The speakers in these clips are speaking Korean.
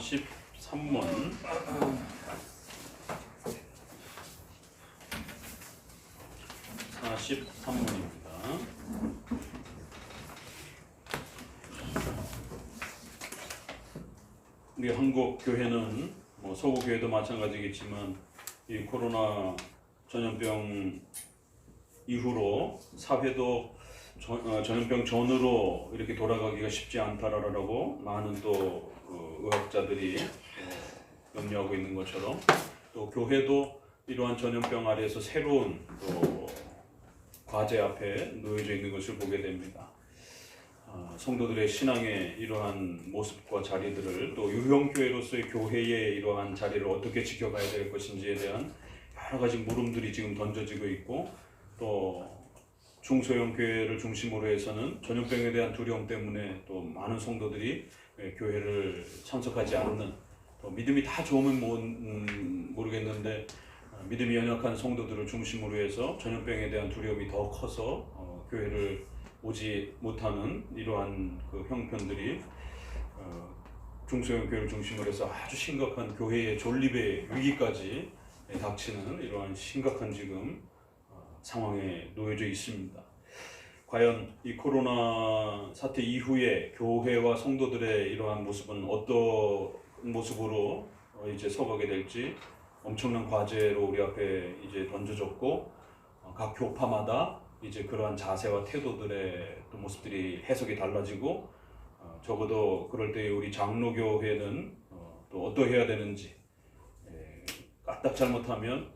43문 43문입니다. 우리 한국 교회는 서구 교회도 마찬가지겠지만 이 코로나 전염병 이후로 사회도 전염병 전으로 이렇게 돌아가기가 쉽지 않다라고 많은 또 의학자들이 염려하고 있는 것처럼 또 교회도 이러한 전염병 아래에서 새로운 또 과제 앞에 놓여져 있는 것을 보게 됩니다. 성도들의 신앙의 이러한 모습과 자리들을 또 유형교회로서의 교회의 이러한 자리를 어떻게 지켜가야 될 것인지에 대한 여러 가지 물음들이 지금 던져지고 있고, 또 중소형 교회를 중심으로 해서는 전염병에 대한 두려움 때문에 또 많은 성도들이 교회를 참석하지 않는, 또 믿음이 다 좋으면 모르겠는데 믿음이 연약한 성도들을 중심으로 해서 전염병에 대한 두려움이 더 커서 교회를 오지 못하는 이러한 그 형편들이 중소형 교회를 중심으로 해서 아주 심각한 교회의 존립의 위기까지 닥치는 이러한 심각한 지금 상황에 놓여져 있습니다. 과연 이 코로나 사태 이후에 교회와 성도들의 이러한 모습은 어떤 모습으로 이제 서가게 될지 엄청난 과제로 우리 앞에 이제 던져졌고, 각 교파마다 이제 그러한 자세와 태도들의 또 모습들이 해석이 달라지고, 적어도 그럴 때 우리 장로교회는 또 어떠해야 되는지, 까딱 잘못하면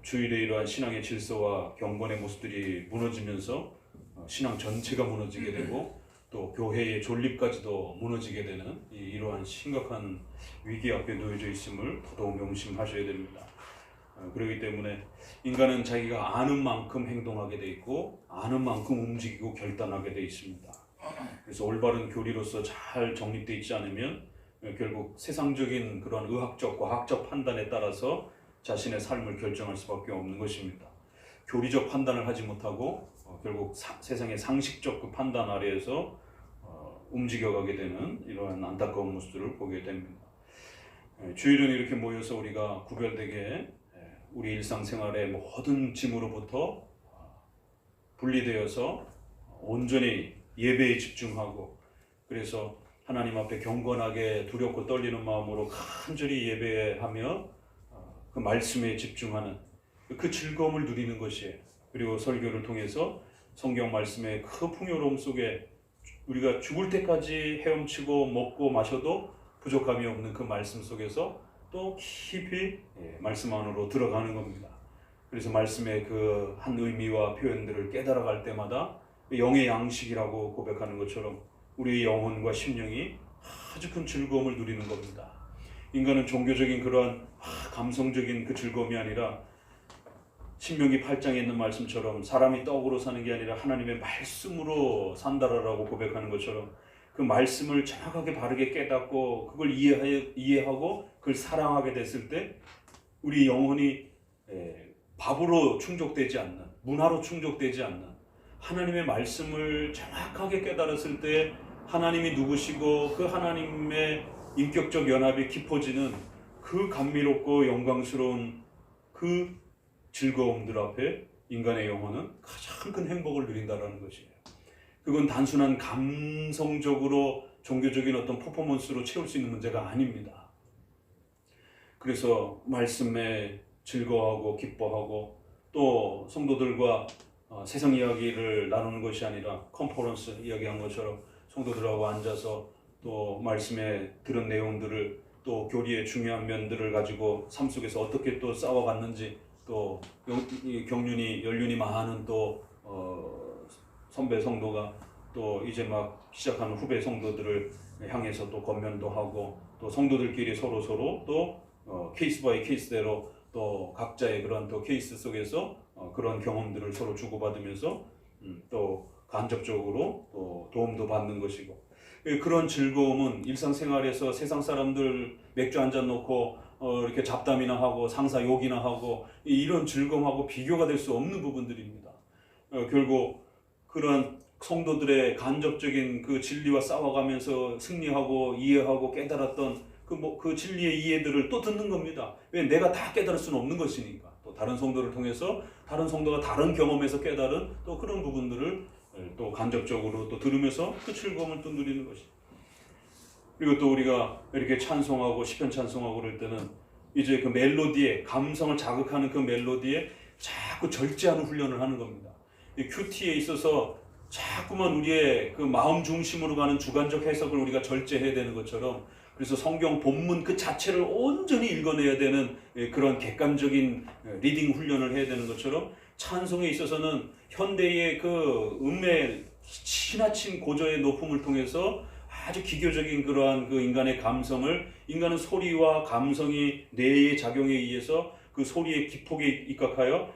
주일의 이러한 신앙의 질서와 경건의 모습들이 무너지면서 신앙 전체가 무너지게 되고 또 교회의 존립까지도 무너지게 되는 이러한 심각한 위기 앞에 놓여져 있음을 더더욱 명심하셔야 됩니다. 그렇기 때문에 인간은 자기가 아는 만큼 행동하게 돼 있고 아는 만큼 움직이고 결단하게 돼 있습니다. 그래서 올바른 교리로서 잘 정립되어 있지 않으면 결국 세상적인 그런 의학적, 과학적 판단에 따라서 자신의 삶을 결정할 수밖에 없는 것입니다. 교리적 판단을 하지 못하고 결국 세상의 상식적 그 판단 아래에서 움직여가게 되는 이러한 안타까운 모습들을 보게 됩니다. 주일은 이렇게 모여서 우리가 구별되게 우리 일상생활의 모든 짐으로부터 분리되어서 온전히 예배에 집중하고, 그래서 하나님 앞에 경건하게 두렵고 떨리는 마음으로 간절히 예배하며 그 말씀에 집중하는 그 즐거움을 누리는 것이에요. 그리고 설교를 통해서 성경 말씀의 그 풍요로움 속에 우리가 죽을 때까지 헤엄치고 먹고 마셔도 부족함이 없는 그 말씀 속에서 또 깊이 말씀 안으로 들어가는 겁니다. 그래서 말씀의 그 한 의미와 표현들을 깨달아갈 때마다 영의 양식이라고 고백하는 것처럼 우리의 영혼과 심령이 아주 큰 즐거움을 누리는 겁니다. 인간은 종교적인 그러한 감성적인 그 즐거움이 아니라 신명기 8장에 있는 말씀처럼 사람이 떡으로 사는 게 아니라 하나님의 말씀으로 산다라고 고백하는 것처럼 그 말씀을 정확하게 바르게 깨닫고 그걸 이해하고 그걸 사랑하게 됐을 때 우리 영혼이 밥으로 충족되지 않는, 문화로 충족되지 않는 하나님의 말씀을 정확하게 깨달았을 때 하나님이 누구시고 그 하나님의 인격적 연합이 깊어지는 그 감미롭고 영광스러운 그 즐거움들 앞에 인간의 영혼은 가장 큰 행복을 누린다는 것이에요. 그건 단순한 감성적으로 종교적인 어떤 퍼포먼스로 채울 수 있는 문제가 아닙니다. 그래서 말씀에 즐거워하고 기뻐하고 또 성도들과 세상 이야기를 나누는 것이 아니라 컨퍼런스 이야기한 것처럼 성도들하고 앉아서 또 말씀에 들은 내용들을 또 교리의 중요한 면들을 가지고 삶 속에서 어떻게 또 싸워갔는지, 또 경륜이 연륜이 많은 또 선배 성도가 또 이제 막 시작하는 후배 성도들을 향해서 또 권면도 하고, 또 성도들끼리 서로 또 케이스 바이 케이스대로 또 각자의 그런 또 케이스 속에서 그런 경험들을 서로 주고받으면서 또 간접적으로 또 도움도 받는 것이고, 그런 즐거움은 일상생활에서 세상 사람들 맥주 한잔 놓고 이렇게 잡담이나 하고 상사 욕이나 하고 이런 즐거움하고 비교가 될 수 없는 부분들입니다. 결국 그런 성도들의 간접적인 그 진리와 싸워가면서 승리하고 이해하고 깨달았던 그 진리의 이해들을 또 듣는 겁니다. 왜? 내가 다 깨달을 수는 없는 것이니까. 또 다른 성도를 통해서 다른 성도가 다른 경험에서 깨달은 또 그런 부분들을 또 간접적으로 또 들으면서 그 즐거움을 또 누리는 것이. 그리고 또 우리가 이렇게 찬송하고 시편 찬송하고 그럴 때는 이제 그 멜로디에, 감성을 자극하는 그 멜로디에 자꾸 절제하는 훈련을 하는 겁니다. 이 큐티에 있어서 자꾸만 우리의 그 마음 중심으로 가는 주관적 해석을 우리가 절제해야 되는 것처럼, 그래서 성경 본문 그 자체를 온전히 읽어내야 되는 그런 객관적인 리딩 훈련을 해야 되는 것처럼, 찬송에 있어서는 현대의 그 음의 지나친 고저의 높음을 통해서 아주 기교적인 그러한 그 인간의 감성을, 인간은 소리와 감성이 뇌의 작용에 의해서 그 소리의 기폭에 입각하여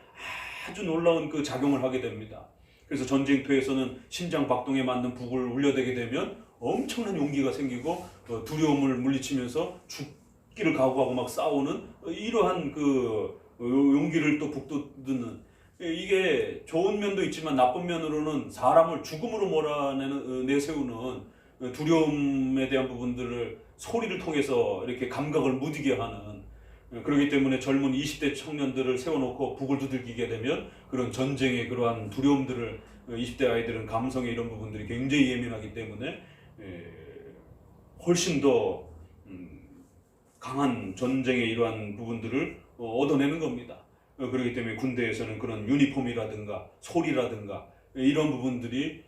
아주 놀라운 그 작용을 하게 됩니다. 그래서 전쟁터에서는 심장 박동에 맞는 북을 울려대게 되면 엄청난 용기가 생기고 두려움을 물리치면서 죽기를 각오하고 막 싸우는 이러한 그 용기를 또 북돋는, 이게 좋은 면도 있지만 나쁜 면으로는 사람을 죽음으로 내세우는 두려움에 대한 부분들을 소리를 통해서 이렇게 감각을 무디게 하는, 그렇기 때문에 젊은 20대 청년들을 세워놓고 북을 두들기게 되면 그런 전쟁의 그러한 두려움들을, 20대 아이들은 감성의 이런 부분들이 굉장히 예민하기 때문에 훨씬 더 강한 전쟁의 이러한 부분들을 얻어내는 겁니다. 그렇기 때문에 군대에서는 그런 유니폼이라든가 소리라든가 이런 부분들이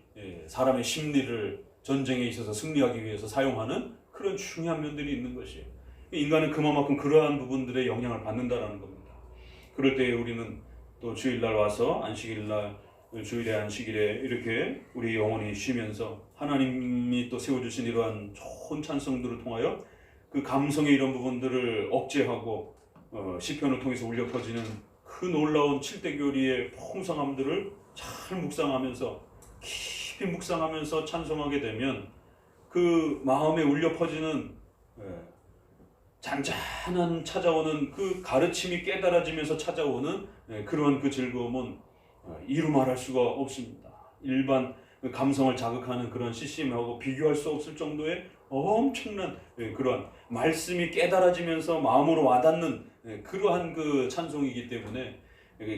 사람의 심리를 전쟁에 있어서 승리하기 위해서 사용하는 그런 중요한 면들이 있는 것이에요. 인간은 그만큼 그러한 부분들의 영향을 받는다라는 겁니다. 그럴 때 우리는 또 주일날 와서 안식일날, 주일에 안식일에 이렇게 우리 영혼이 쉬면서 하나님이 또 세워주신 이러한 좋은 찬송들을 통하여 그 감성의 이런 부분들을 억제하고 시편을 통해서 울려 퍼지는 그 놀라운 칠대교리의 풍성함들을 잘 묵상하면서, 깊이 묵상하면서 찬송하게 되면 그 마음에 울려 퍼지는 잔잔한 찾아오는 그 가르침이 깨달아지면서 찾아오는 그런 그 즐거움은 이루 말할 수가 없습니다. 일반 감성을 자극하는 그런 CCM하고 비교할 수 없을 정도의 엄청난 그러한 말씀이 깨달아지면서 마음으로 와닿는 그러한 그 찬송이기 때문에,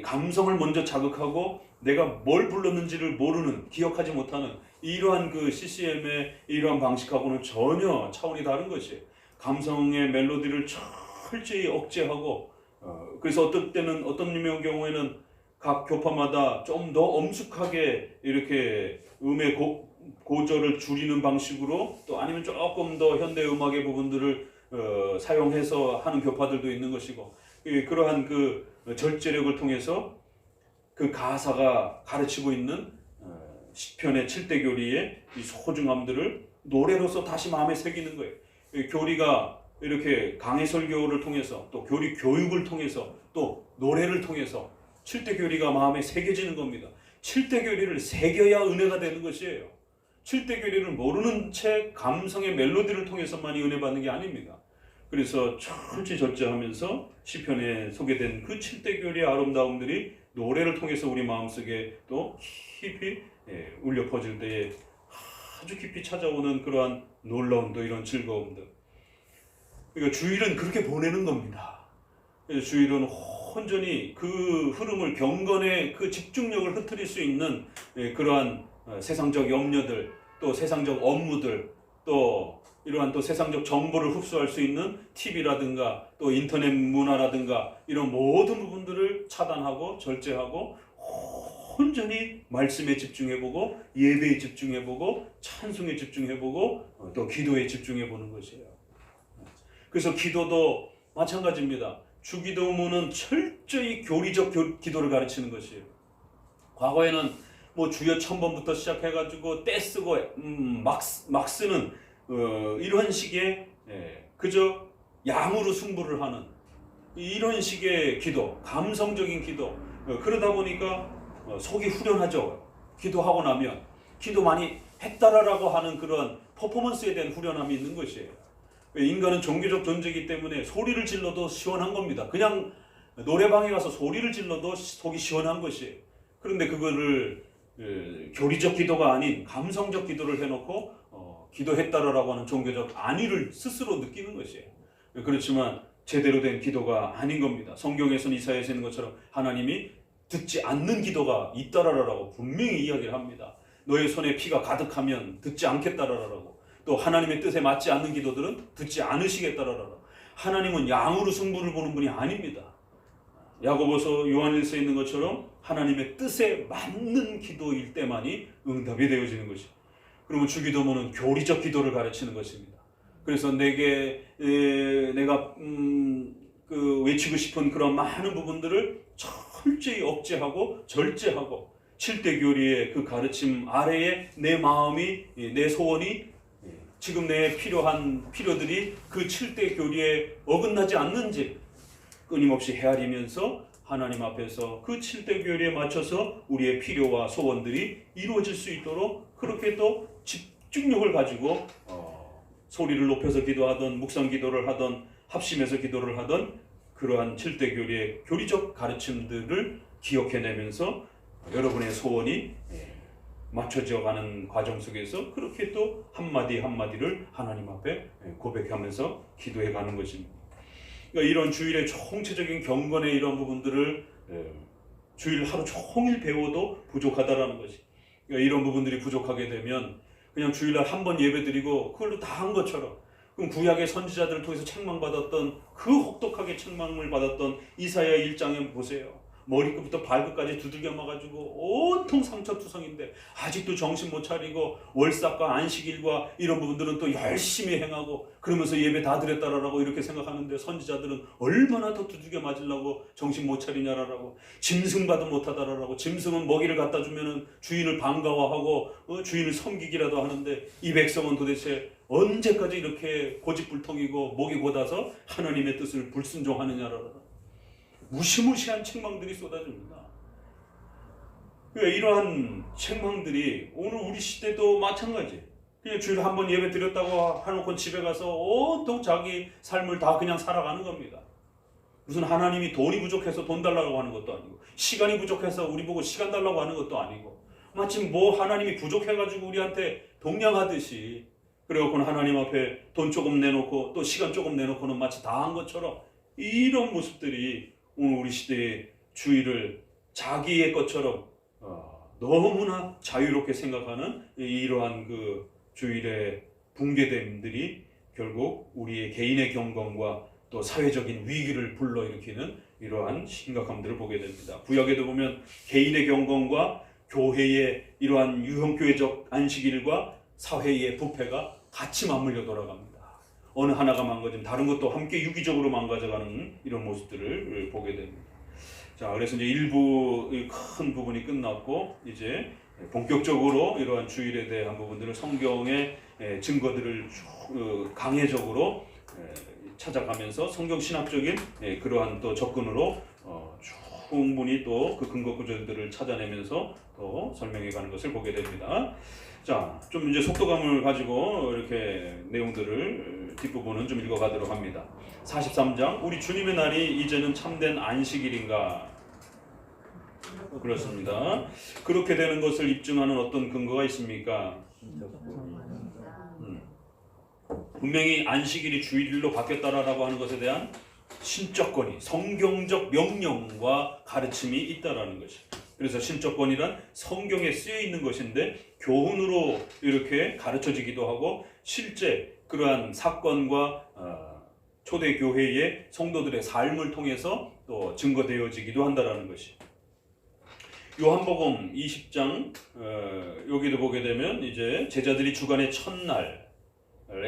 감성을 먼저 자극하고 내가 뭘 불렀는지를 모르는, 기억하지 못하는 이러한 그 CCM의 이러한 방식하고는 전혀 차원이 다른 것이에요. 감성의 멜로디를 철저히 억제하고, 그래서 어떤 때는, 어떤 경우에는 각 교파마다 좀 더 엄숙하게 이렇게 음의 고저를 줄이는 방식으로, 또 아니면 조금 더 현대 음악의 부분들을 사용해서 하는 교파들도 있는 것이고, 그러한 그 절제력을 통해서 그 가사가 가르치고 있는 시편의 7대 교리의 이 소중함들을 노래로서 다시 마음에 새기는 거예요. 교리가 이렇게 강해 설교를 통해서, 또 교리 교육을 통해서, 또 노래를 통해서 7대 교리가 마음에 새겨지는 겁니다. 7대 교리를 새겨야 은혜가 되는 것이에요. 7대 교리를 모르는 채 감성의 멜로디를 통해서만이 은혜 받는 게 아닙니다. 그래서 철저히 절제하면서 시편에 소개된 그 7대 교리의 아름다움들이 노래를 통해서 우리 마음속에 또 깊이 울려 퍼질 때에 아주 깊이 찾아오는 그러한 놀라운 또 이런 즐거움들. 그러니까 주일은 그렇게 보내는 겁니다. 주일은 온전히 그 흐름을, 경건의 그 집중력을 흐트릴 수 있는 그러한 세상적 염려들, 또 세상적 업무들, 또 이러한 또 세상적 정보를 흡수할 수 있는 TV라든가 또 인터넷 문화라든가 이런 모든 부분들을 차단하고 절제하고 온전히 말씀에 집중해보고, 예배에 집중해보고, 찬송에 집중해보고, 또 기도에 집중해보는 것이에요. 그래서 기도도 마찬가지입니다. 주기도문은 철저히 교리적 기도를 가르치는 것이에요. 과거에는 뭐 주여 1000번부터 시작해가지고 떼 쓰고 막 쓰는 이런 식의 그저 양으로 승부를 하는 이런 식의 기도, 감성적인 기도. 그러다 보니까 속이 후련하죠. 기도하고 나면 기도 많이 했다라고 하는 그런 퍼포먼스에 대한 후련함이 있는 것이에요. 인간은 종교적 존재이기 때문에 소리를 질러도 시원한 겁니다. 그냥 노래방에 가서 소리를 질러도 속이 시원한 것이에요. 그런데 그거를 교리적 기도가 아닌 감성적 기도를 해놓고 기도했다라고 하는 종교적 안위를 스스로 느끼는 것이에요. 그렇지만 제대로 된 기도가 아닌 겁니다. 성경에서는 이사야에서 있는 것처럼 하나님이 듣지 않는 기도가 있다라고 분명히 이야기를 합니다. 너의 손에 피가 가득하면 듣지 않겠다라고. 또 하나님의 뜻에 맞지 않는 기도들은 듣지 않으시겠다라고. 하나님은 양으로 승부를 보는 분이 아닙니다. 야고보서 요한일서에 있는 것처럼 하나님의 뜻에 맞는 기도일 때만이 응답이 되어지는 것이죠. 그러면 주기도문은 교리적 기도를 가르치는 것입니다. 그래서 내가 외치고 싶은 그런 많은 부분들을 철저히 억제하고 절제하고 7대 교리의 그 가르침 아래에 내 마음이, 내 소원이, 지금 내 필요한 필요들이 그 7대 교리에 어긋나지 않는지 끊임없이 헤아리면서 하나님 앞에서 그 7대 교리에 맞춰서 우리의 필요와 소원들이 이루어질 수 있도록 그렇게 또 집중력을 가지고 소리를 높여서 기도하던, 묵상 기도를 하던, 합심해서 기도를 하던 그러한 7대 교리의 교리적 가르침들을 기억해내면서 여러분의 소원이 맞춰져 가는 과정 속에서 그렇게 또 한마디 한마디를 하나님 앞에 고백하면서 기도해 가는 것입니다. 그러니까 이런 주일의 총체적인 경건의 이런 부분들을 주일 하루 종일 배워도 부족하다라는 것이. 그러니까 이런 부분들이 부족하게 되면 그냥 주일날 한 번 예배드리고 그걸로 다 한 것처럼, 그럼 구약의 선지자들을 통해서 책망받았던 그 혹독하게 책망을 받았던 이사야 1장에 보세요. 머리끝부터 발끝까지 두들겨 맞아가지고 온통 상처투성인데 아직도 정신 못 차리고 월삭과 안식일과 이런 부분들은 또 열심히 행하고 그러면서 예배 다 드렸다라고 이렇게 생각하는데 선지자들은 얼마나 더 두들겨 맞으려고 정신 못 차리냐라고, 짐승봐도 못하다라고. 짐승은 먹이를 갖다 주면은 주인을 반가워하고 주인을 섬기기라도 하는데 이 백성은 도대체 언제까지 이렇게 고집불통이고 목이 곧아서 하나님의 뜻을 불순종하느냐라고. 무시무시한 책망들이 쏟아집니다. 이러한 책망들이 오늘 우리 시대도 마찬가지. 그냥 주일에 한 번 예배 드렸다고 해놓고 집에 가서 온통 자기 삶을 다 그냥 살아가는 겁니다. 무슨 하나님이 돈이 부족해서 돈 달라고 하는 것도 아니고, 시간이 부족해서 우리 보고 시간 달라고 하는 것도 아니고, 마치 뭐 하나님이 부족해가지고 우리한테 동냥하듯이, 그래갖고는 하나님 앞에 돈 조금 내놓고 또 시간 조금 내놓고는 마치 다 한 것처럼, 이런 모습들이 오늘 우리 시대의 주일을 자기의 것처럼 너무나 자유롭게 생각하는 이러한 그 주일의 붕괴됨들이 결국 우리의 개인의 경건과 또 사회적인 위기를 불러일으키는 이러한 심각함들을 보게 됩니다. 구약에도 보면 개인의 경건과 교회의 이러한 유형교회적 안식일과 사회의 부패가 같이 맞물려 돌아갑니다. 어느 하나가 망가지면 다른 것도 함께 유기적으로 망가져가는 이런 모습들을 보게 됩니다. 자, 그래서 이제 일부 큰 부분이 끝났고 이제 본격적으로 이러한 주일에 대한 부분들을 성경의 증거들을 강해적으로 찾아가면서 성경 신학적인 그러한 또 접근으로 충분히 또 그 근거 구절들을 찾아내면서 또 설명해 가는 것을 보게 됩니다. 자, 좀 이제 속도감을 가지고 이렇게 내용들을 뒷부분은 좀 읽어가도록 합니다. 43장, 우리 주님의 날이 이제는 참된 안식일인가? 그렇습니다. 그렇게 되는 것을 입증하는 어떤 근거가 있습니까? 분명히 안식일이 주일로 바뀌었다라고 하는 것에 대한 신적 권위, 성경적 명령과 가르침이 있다라는 것입니다. 그래서 신적 권위란 성경에 쓰여 있는 것인데 교훈으로 이렇게 가르쳐지기도 하고 실제 그러한 사건과 초대 교회의 성도들의 삶을 통해서 또 증거되어지기도 한다라는 것이. 요한복음 20장 여기도 보게 되면 이제 제자들이 주간의 첫날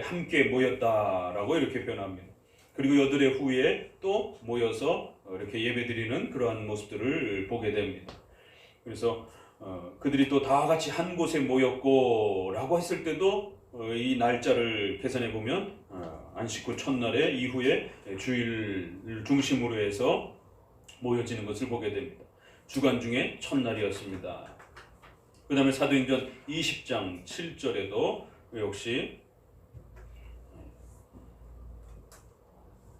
함께 모였다라고 이렇게 표현합니다. 그리고 여드레 후에 또 모여서 이렇게 예배드리는 그러한 모습들을 보게 됩니다. 그래서 그들이 또 다 같이 한 곳에 모였고 라고 했을 때도 이 날짜를 계산해 보면 안식 후 첫날에 이후에 주일을 중심으로 해서 모여지는 것을 보게 됩니다. 주간 중에 첫날이었습니다. 그 다음에 사도행전 20장 7절에도 역시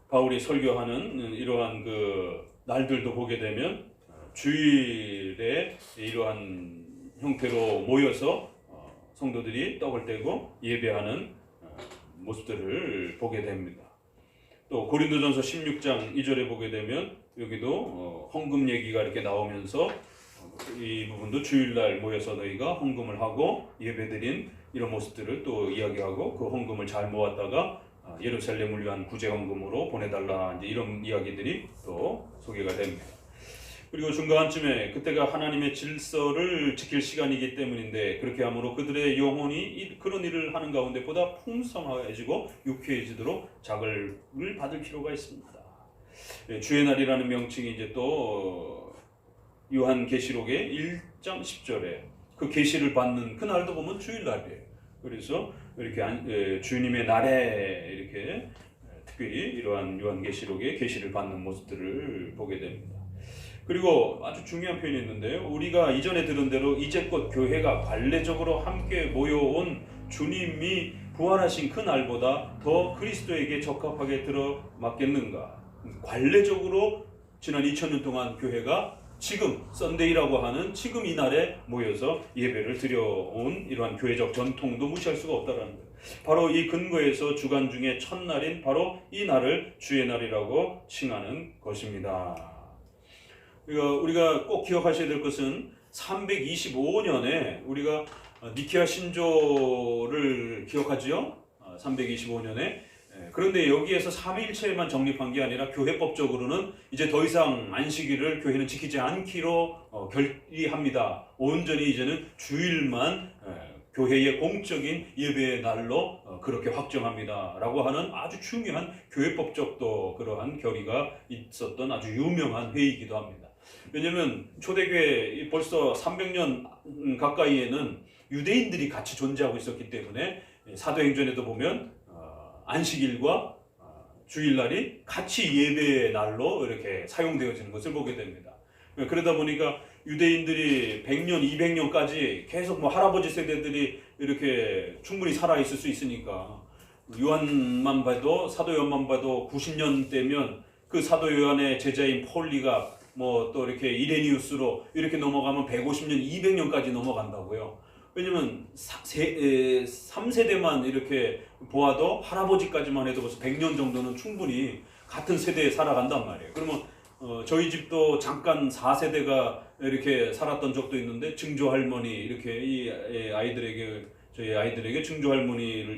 바울이 설교하는 이러한 그 날들도 보게 되면 주일에 이러한 형태로 모여서 성도들이 떡을 떼고 예배하는 모습들을 보게 됩니다. 또 고린도전서 16장 2절에 보게 되면 여기도 헌금 얘기가 이렇게 나오면서 이 부분도 주일날 모여서 너희가 헌금을 하고 예배드린 이런 모습들을 또 이야기하고 그 헌금을 잘 모았다가 예루살렘을 위한 구제 헌금으로 보내달라, 이제 이런 이야기들이 또 소개가 됩니다. 그리고 중간쯤에 그때가 하나님의 질서를 지킬 시간이기 때문인데 그렇게 함으로 그들의 영혼이 그런 일을 하는 가운데 보다 풍성해지고 유쾌해지도록 자극을 받을 필요가 있습니다. 주의 날이라는 명칭이 이제 또 요한계시록의 1장 10절에 그 계시를 받는 그 날도 보면 주일날이에요. 그래서 이렇게 주님의 날에 이렇게 특별히 이러한 요한계시록의 계시를 받는 모습들을 보게 됩니다. 그리고 아주 중요한 표현이 있는데요. 우리가 이전에 들은 대로 이제껏 교회가 관례적으로 함께 모여온 주님이 부활하신 그 날보다 더 그리스도에게 적합하게 들어맞겠는가? 관례적으로 지난 2000년 동안 교회가 지금 썬데이라고 하는 지금 이 날에 모여서 예배를 드려온 이러한 교회적 전통도 무시할 수가 없다는 거예요. 바로 이 근거에서 주간 중에 첫날인 바로 이 날을 주의 날이라고 칭하는 것입니다. 우리가 꼭 기억하셔야 될 것은 325년에 우리가 니케아 신조를 기억하지요. 325년에. 그런데 여기에서 삼위일체만 정립한 게 아니라 교회법적으로는 이제 더 이상 안식일을 교회는 지키지 않기로 결의합니다. 온전히 이제는 주일만 교회의 공적인 예배의 날로 그렇게 확정합니다 라고 하는 아주 중요한 교회법적 또 그러한 결의가 있었던 아주 유명한 회의이기도 합니다. 왜냐하면 초대교회 벌써 300년 가까이에는 유대인들이 같이 존재하고 있었기 때문에 사도행전에도 보면 안식일과 주일날이 같이 예배의 날로 이렇게 사용되어지는 것을 보게 됩니다. 그러다 보니까 유대인들이 100년, 200년까지 계속 할아버지 세대들이 이렇게 충분히 살아있을 수 있으니까 요한만 봐도 사도 요한만 봐도 90년 때면 그 사도 요한의 제자인 폴리가 또 이렇게 이레니우스로 이렇게 넘어가면 150년, 200년까지 넘어간다고요. 왜냐면 3세대만 이렇게 보아도 할아버지까지만 해도 벌써 100년 정도는 충분히 같은 세대에 살아간단 말이에요. 그러면 저희 집도 잠깐 4세대가 이렇게 살았던 적도 있는데 증조 할머니 이렇게 이 아이들에게 저희 아이들에게 증조 할머니를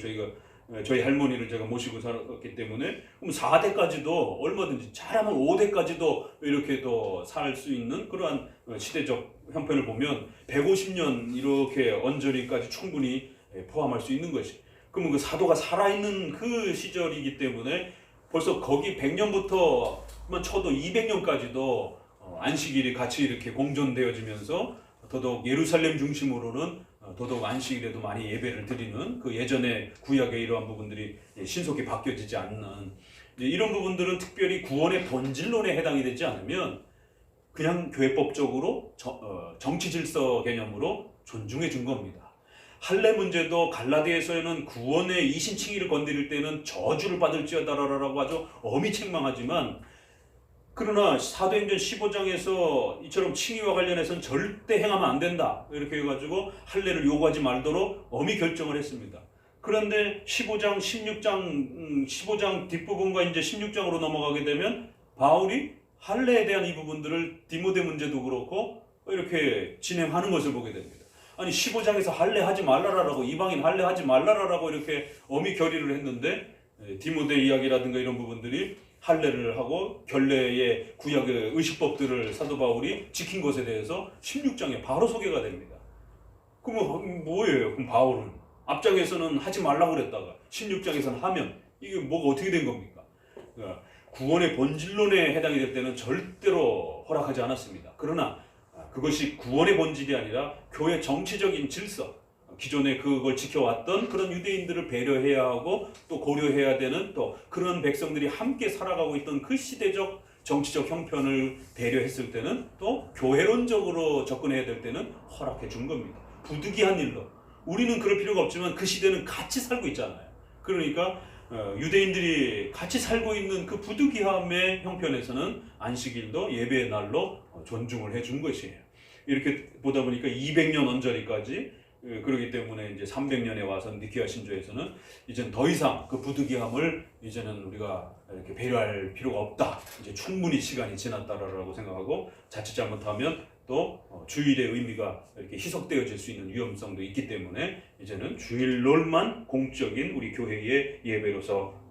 저희 할머니를 제가 모시고 살았기 때문에 그럼 4대까지도 얼마든지 잘하면 5대까지도 이렇게 더 살 수 있는 그러한 시대적 형편을 보면 150년 이렇게 언저리까지 충분히 포함할 수 있는 것이. 그러면 그 사도가 살아있는 그 시절이기 때문에 벌써 거기 100년부터만 쳐도 200년까지도 안식일이 같이 이렇게 공존되어지면서 더더욱 예루살렘 중심으로는 더더욱 안식일에도 많이 예배를 드리는 그 예전의 구약의 이러한 부분들이 신속히 바뀌어지지 않는 이런 부분들은 특별히 구원의 본질론에 해당이 되지 않으면 그냥 교회법적으로 정치 질서 개념으로 존중해 준 겁니다. 할례 문제도 갈라디아서에는 구원의 이신칭의를 건드릴 때는 저주를 받을지어다라고 아주 엄히 책망하지만 그러나 사도행전 15장에서 이처럼 칭의와 관련해서는 절대 행하면 안 된다 이렇게 해가지고 할례를 요구하지 말도록 엄히 결정을 했습니다. 그런데 15장 뒷부분과 이제 16장으로 넘어가게 되면 바울이 할례에 대한 이 부분들을 디모데 문제도 그렇고 이렇게 진행하는 것을 보게 됩니다. 아니 15장에서 할례 하지 말라라고 이방인 할례 하지 말라라고 이렇게 엄히 결의를 했는데 디모데 이야기라든가 이런 부분들이 할례를 하고 결례의 구약의 의식법들을 사도 바울이 지킨 것에 대해서 16장에 바로 소개가 됩니다. 그럼 뭐예요? 그럼 바울은 앞장에서는 하지 말라고 그랬다가 16장에서는 하면 이게 뭐가 어떻게 된 겁니까? 그러니까 구원의 본질론에 해당이 될 때는 절대로 허락하지 않았습니다. 그러나 그것이 구원의 본질이 아니라 교회 정치적인 질서, 기존에 그걸 지켜왔던 그런 유대인들을 배려해야 하고 또 고려해야 되는 또 그런 백성들이 함께 살아가고 있던 그 시대적 정치적 형편을 배려했을 때는 또 교회론적으로 접근해야 될 때는 허락해 준 겁니다. 부득이한 일로. 우리는 그럴 필요가 없지만 그 시대는 같이 살고 있잖아요. 그러니까 유대인들이 같이 살고 있는 그 부득이함의 형편에서는 안식일도 예배의 날로 존중을 해준 것이에요. 이렇게 보다 보니까 200년 언저리까지 그렇기 때문에 이제 300년에 와서 니케아 신조에서는 이제는 더 이상 그 부득이함을 이제는 우리가 이렇게 배려할 필요가 없다. 이제 충분히 시간이 지났다라고 생각하고 자칫 잘못하면 또 주일의 의미가 이렇게 희석되어질 수 있는 위험성도 있기 때문에 이제는 주일날만 공적인 우리 교회의 예배로서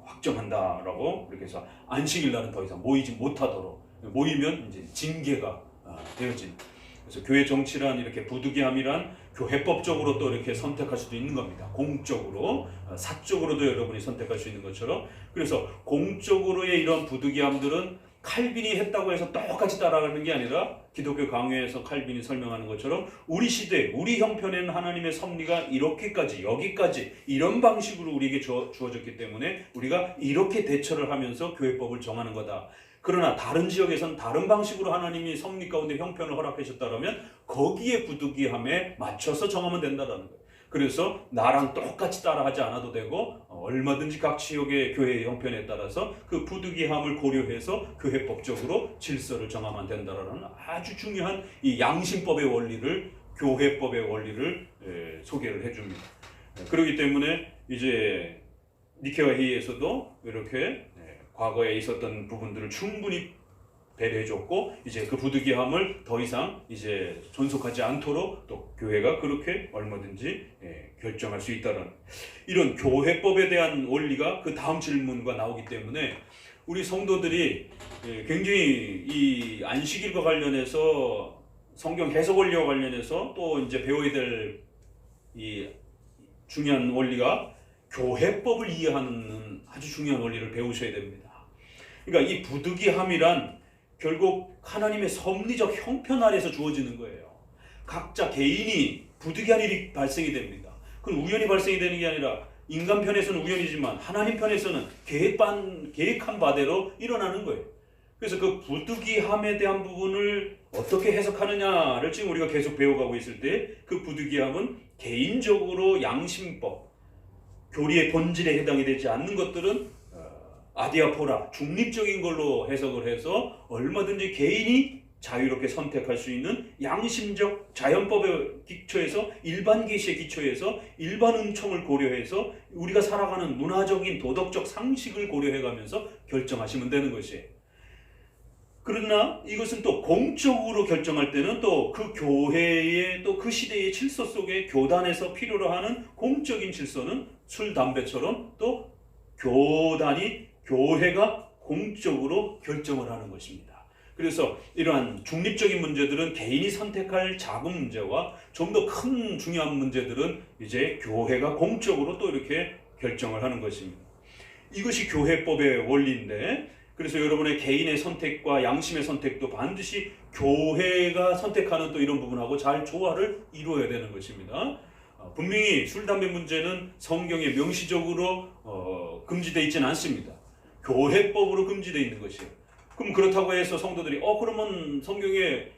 확정한다라고 이렇게 해서 안식일 날은 더 이상 모이지 못하도록, 모이면 이제 징계가 되어진. 그래서 교회 정치란 이렇게 부득이함이란 교회법적으로 또 이렇게 선택할 수도 있는 겁니다. 공적으로, 사적으로도 여러분이 선택할 수 있는 것처럼. 그래서 공적으로의 이런 부득이함들은 칼빈이 했다고 해서 똑같이 따라가는 게 아니라 기독교 강요에서 칼빈이 설명하는 것처럼 우리 시대, 우리 형편에는 하나님의 섭리가 이렇게까지, 여기까지 이런 방식으로 우리에게 주어졌기 때문에 우리가 이렇게 대처를 하면서 교회법을 정하는 거다. 그러나 다른 지역에선 다른 방식으로 하나님이 섭리 가운데 형편을 허락하셨다면 거기에 부득이함에 맞춰서 정하면 된다는 거예요. 그래서 나랑 똑같이 따라하지 않아도 되고 얼마든지 각 지역의 교회의 형편에 따라서 그 부득이함을 고려해서 교회법적으로 질서를 정하면 된다는 아주 중요한 이 양심법의 원리를, 교회법의 원리를 소개를 해줍니다. 그렇기 때문에 이제 니케아 회의에서도 이렇게 과거에 있었던 부분들을 충분히 배려해줬고 이제 그 부득이함을 더 이상 이제 존속하지 않도록 또 교회가 그렇게 얼마든지 결정할 수 있다는 이런 교회법에 대한 원리가 그 다음 질문과 나오기 때문에 우리 성도들이 굉장히 이 안식일과 관련해서 성경 해석 원리와 관련해서 또 이제 배워야 될 이 중요한 원리가 교회법을 이해하는 아주 중요한 원리를 배우셔야 됩니다. 그러니까 이 부득이함이란 결국 하나님의 섭리적 형편 아래서 주어지는 거예요. 각자 개인이 부득이한 일이 발생이 됩니다. 그건 우연히 발생이 되는 게 아니라 인간 편에서는 우연이지만 하나님 편에서는 계획한 바대로 일어나는 거예요. 그래서 그 부득이함에 대한 부분을 어떻게 해석하느냐를 지금 우리가 계속 배워가고 있을 때 그 부득이함은 개인적으로 양심법, 교리의 본질에 해당이 되지 않는 것들은 아디아포라, 중립적인 걸로 해석을 해서 얼마든지 개인이 자유롭게 선택할 수 있는 양심적 자연법의 기초에서 일반 계시의 기초에서 일반 은총을 고려해서 우리가 살아가는 문화적인 도덕적 상식을 고려해가면서 결정하시면 되는 것이에요. 그러나 이것은 또 공적으로 결정할 때는 또 그 교회의 또 그 시대의 질서 속에 교단에서 필요로 하는 공적인 질서는 술, 담배처럼 또 교회가 공적으로 결정을 하는 것입니다. 그래서 이러한 중립적인 문제들은 개인이 선택할 작은 문제와 좀 더 큰 중요한 문제들은 이제 교회가 공적으로 또 이렇게 결정을 하는 것입니다. 이것이 교회법의 원리인데 그래서 여러분의 개인의 선택과 양심의 선택도 반드시 교회가 선택하는 또 이런 부분하고 잘 조화를 이루어야 되는 것입니다. 분명히 술, 담배 문제는 성경에 명시적으로 금지되어 있지는 않습니다. 교회법으로 금지되어 있는 것이에요. 그럼 그렇다고 해서 성도들이 그러면 성경에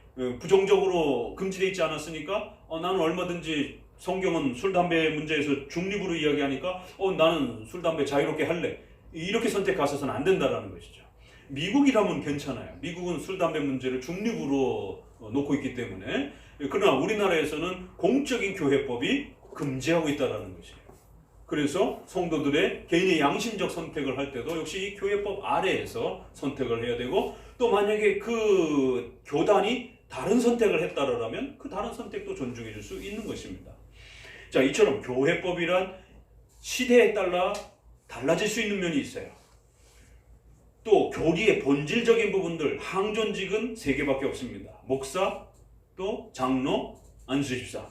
부정적으로 금지되어 있지 않았으니까 나는 얼마든지 성경은 술, 담배 문제에서 중립으로 이야기하니까 나는 술, 담배 자유롭게 할래. 이렇게 선택하셔서는 안 된다라는 것이죠. 미국이라면 괜찮아요. 미국은 술, 담배 문제를 중립으로 놓고 있기 때문에. 그러나 우리나라에서는 공적인 교회법이 금지하고 있다는 것이에요. 그래서 성도들의 개인의 양심적 선택을 할 때도 역시 이 교회법 아래에서 선택을 해야 되고 또 만약에 그 교단이 다른 선택을 했다라면 그 다른 선택도 존중해 줄 수 있는 것입니다. 자, 이처럼 교회법이란 시대에 따라 달라질 수 있는 면이 있어요. 또 교리의 본질적인 부분들, 항존직은 3개밖에 없습니다. 목사, 또 장로, 안수집사.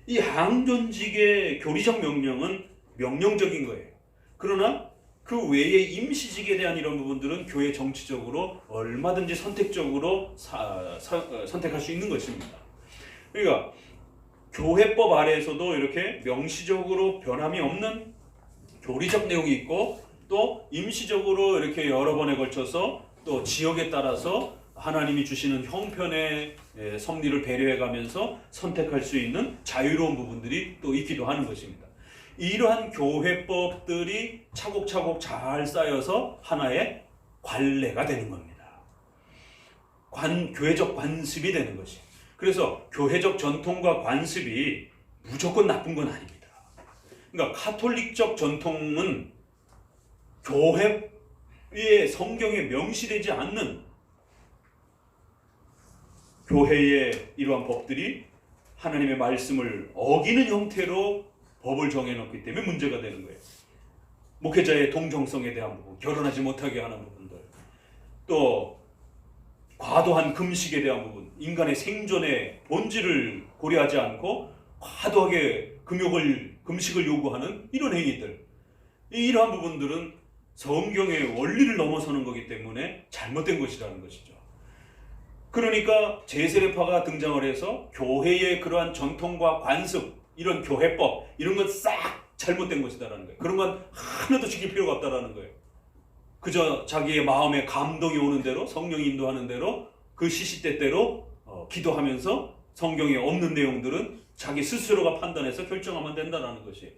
이 항존직의 교리적 명령은 명령적인 거예요. 그러나 그 외의 임시직에 대한 이런 부분들은 교회 정치적으로 얼마든지 선택적으로 선택할 수 있는 것입니다. 그러니까 교회법 아래에서도 이렇게 명시적으로 변함이 없는 교리적 내용이 있고 또 임시적으로 이렇게 여러 번에 걸쳐서 또 지역에 따라서 하나님이 주시는 형편의 섭리를 배려해가면서 선택할 수 있는 자유로운 부분들이 또 있기도 하는 것입니다. 이러한 교회법들이 차곡차곡 잘 쌓여서 하나의 관례가 되는 겁니다. 교회적 관습이 되는 것이. 그래서 교회적 전통과 관습이 무조건 나쁜 건 아닙니다. 그러니까 카톨릭적 전통은 교회의 성경에 명시되지 않는 교회의 이러한 법들이 하나님의 말씀을 어기는 형태로 법을 정해놓기 때문에 문제가 되는 거예요. 목회자의 동정성에 대한 부분, 결혼하지 못하게 하는 부분들, 또 과도한 금식에 대한 부분, 인간의 생존의 본질을 고려하지 않고 과도하게 금식을 요구하는 이런 행위들, 이러한 부분들은 성경의 원리를 넘어서는 거기 때문에 잘못된 것이라는 것이죠. 그러니까 제세례파가 등장을 해서 교회의 그러한 전통과 관습, 이런 교회법, 이런 건 싹 잘못된 것이다라는 거예요. 그런 건 하나도 지킬 필요가 없다라는 거예요. 그저 자기의 마음에 감동이 오는 대로, 성령이 인도하는 대로, 그 시시때때로 기도하면서 성경에 없는 내용들은 자기 스스로가 판단해서 결정하면 된다는 것이에요.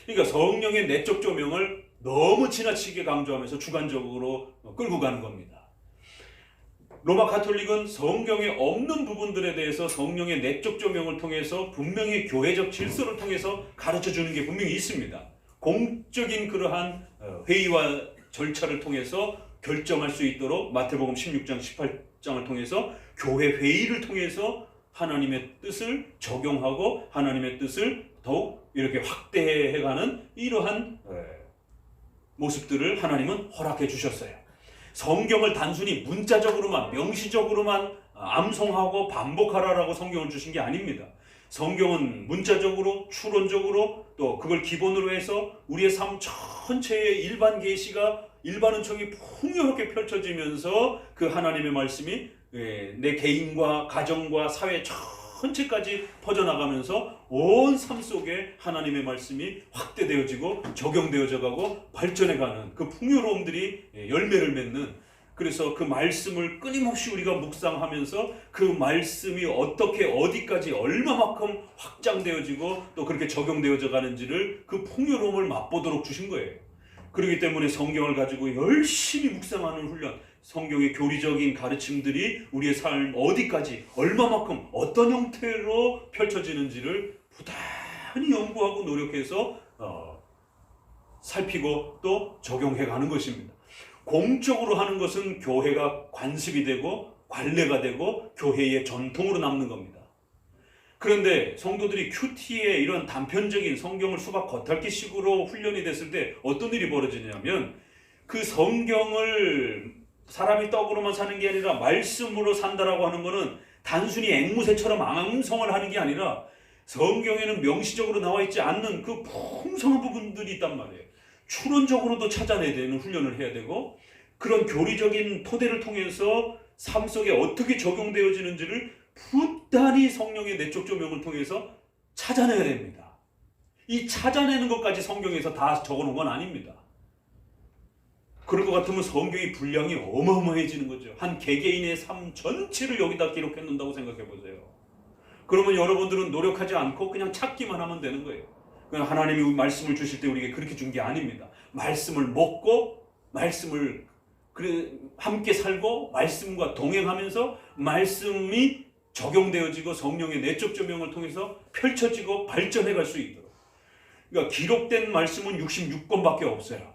그러니까 성령의 내적 조명을 너무 지나치게 강조하면서 주관적으로 끌고 가는 겁니다. 로마 가톨릭은 성경에 없는 부분들에 대해서 성령의 내적 조명을 통해서 분명히 교회적 질서를 통해서 가르쳐주는 게 분명히 있습니다. 공적인 그러한 회의와 절차를 통해서 결정할 수 있도록 마태복음 16장 18장을 통해서 교회 회의를 통해서 하나님의 뜻을 적용하고 하나님의 뜻을 더욱 이렇게 확대해가는 이러한 모습들을 하나님은 허락해 주셨어요. 성경을 단순히 문자적으로만, 명시적으로만 암송하고 반복하라라고 성경을 주신 게 아닙니다. 성경은 문자적으로, 추론적으로, 또 그걸 기본으로 해서 우리의 삶 전체의 일반 계시가 일반 은총이 풍요롭게 펼쳐지면서 그 하나님의 말씀이 내 개인과 가정과 사회 전체까지 퍼져나가면서 온 삶 속에 하나님의 말씀이 확대되어지고 적용되어져 가고 발전해가는 그 풍요로움들이 열매를 맺는, 그래서 그 말씀을 끊임없이 우리가 묵상하면서 그 말씀이 어떻게 어디까지 얼마만큼 확장되어지고 또 그렇게 적용되어져 가는지를 그 풍요로움을 맛보도록 주신 거예요. 그렇기 때문에 성경을 가지고 열심히 묵상하는 훈련, 성경의 교리적인 가르침들이 우리의 삶 어디까지 얼마만큼 어떤 형태로 펼쳐지는지를 부단히 연구하고 노력해서 살피고 또 적용해 가는 것입니다. 공적으로 하는 것은 교회가 관습이 되고 관례가 되고 교회의 전통으로 남는 겁니다. 그런데 성도들이 큐티의 이런 단편적인 성경을 수박 겉핥기식으로 훈련이 됐을 때 어떤 일이 벌어지냐면, 그 성경을 사람이 떡으로만 사는 게 아니라 말씀으로 산다라고 하는 것은 단순히 앵무새처럼 암송을 하는 게 아니라 성경에는 명시적으로 나와 있지 않는 그 풍성한 부분들이 있단 말이에요. 추론적으로도 찾아내야 되는 훈련을 해야 되고, 그런 교리적인 토대를 통해서 삶 속에 어떻게 적용되어지는지를 부단히 성령의 내적 조명을 통해서 찾아내야 됩니다. 이 찾아내는 것까지 성경에서 다 적어놓은 건 아닙니다. 그럴 것 같으면 성경의 분량이 어마어마해지는 거죠. 한 개개인의 삶 전체를 여기다 기록해 놓는다고 생각해 보세요. 그러면 여러분들은 노력하지 않고 그냥 찾기만 하면 되는 거예요. 그냥 하나님이 말씀을 주실 때 우리에게 그렇게 준 게 아닙니다. 말씀을 먹고 말씀을 함께 살고 말씀과 동행하면서 말씀이 적용되어지고 성령의 내적 조명을 통해서 펼쳐지고 발전해 갈 수 있도록. 그러니까 기록된 말씀은 66권밖에 없어요.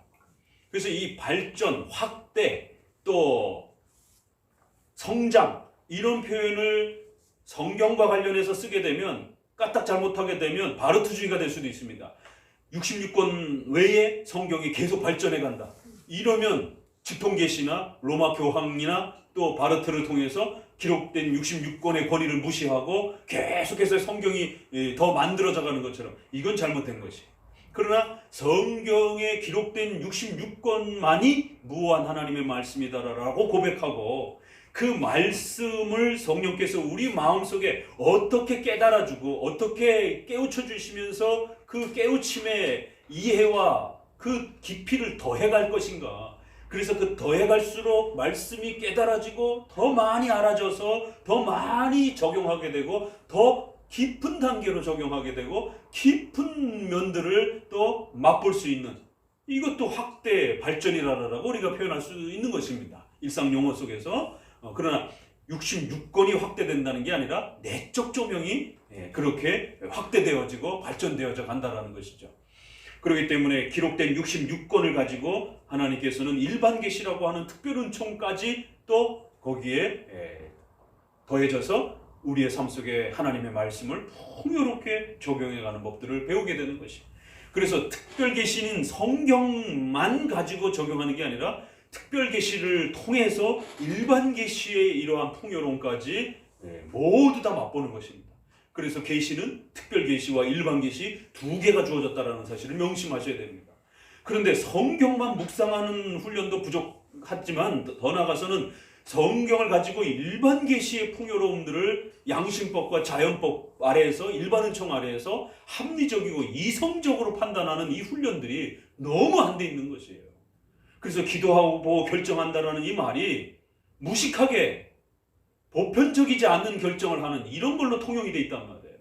그래서 이 발전, 확대, 또 성장, 이런 표현을 성경과 관련해서 쓰게 되면, 까딱 잘못하게 되면 바르트주의가 될 수도 있습니다. 66권 외에 성경이 계속 발전해 간다. 이러면 직통계시나 로마 교황이나 또 바르트를 통해서 기록된 66권의 권위를 무시하고 계속해서 성경이 더 만들어져 가는 것처럼, 이건 잘못된 것이에요. 그러나 성경에 기록된 66권만이 무한 하나님의 말씀이다라고 고백하고, 그 말씀을 성령께서 우리 마음속에 어떻게 깨달아주고 어떻게 깨우쳐 주시면서 그 깨우침의 이해와 그 깊이를 더해갈 것인가. 그래서 그 더해갈수록 말씀이 깨달아지고 더 많이 알아져서 더 많이 적용하게 되고 더 깊은 단계로 적용하게 되고 깊은 면들을 또 맛볼 수 있는, 이것도 확대 발전이라고 우리가 표현할 수 있는 것입니다. 일상 용어 속에서. 그러나 66권이 확대된다는 게 아니라 내적 조명이 그렇게 확대되어지고 발전되어져 간다라는 것이죠. 그렇기 때문에 기록된 66권을 가지고 하나님께서는 일반 계시라고 하는 특별 은총까지 또 거기에 더해져서 우리의 삶 속에 하나님의 말씀을 풍요롭게 적용해가는 법들을 배우게 되는 것입니다. 그래서 특별 계시는 성경만 가지고 적용하는 게 아니라 특별 계시를 통해서 일반 계시의 이러한 풍요로움까지 모두 다 맛보는 것입니다. 그래서 계시는 특별 계시와 일반 계시 두 개가 주어졌다는 사실을 명심하셔야 됩니다. 그런데 성경만 묵상하는 훈련도 부족하지만 더 나아가서는 성경을 가지고 일반 계시의 풍요로움들을 양심법과 자연법 아래에서 일반 은총 아래에서 합리적이고 이성적으로 판단하는 이 훈련들이 너무 안 돼 있는 것이에요. 그래서 기도하고 결정한다라는 이 말이 무식하게 보편적이지 않는 결정을 하는 이런 걸로 통용이 돼 있단 말이에요.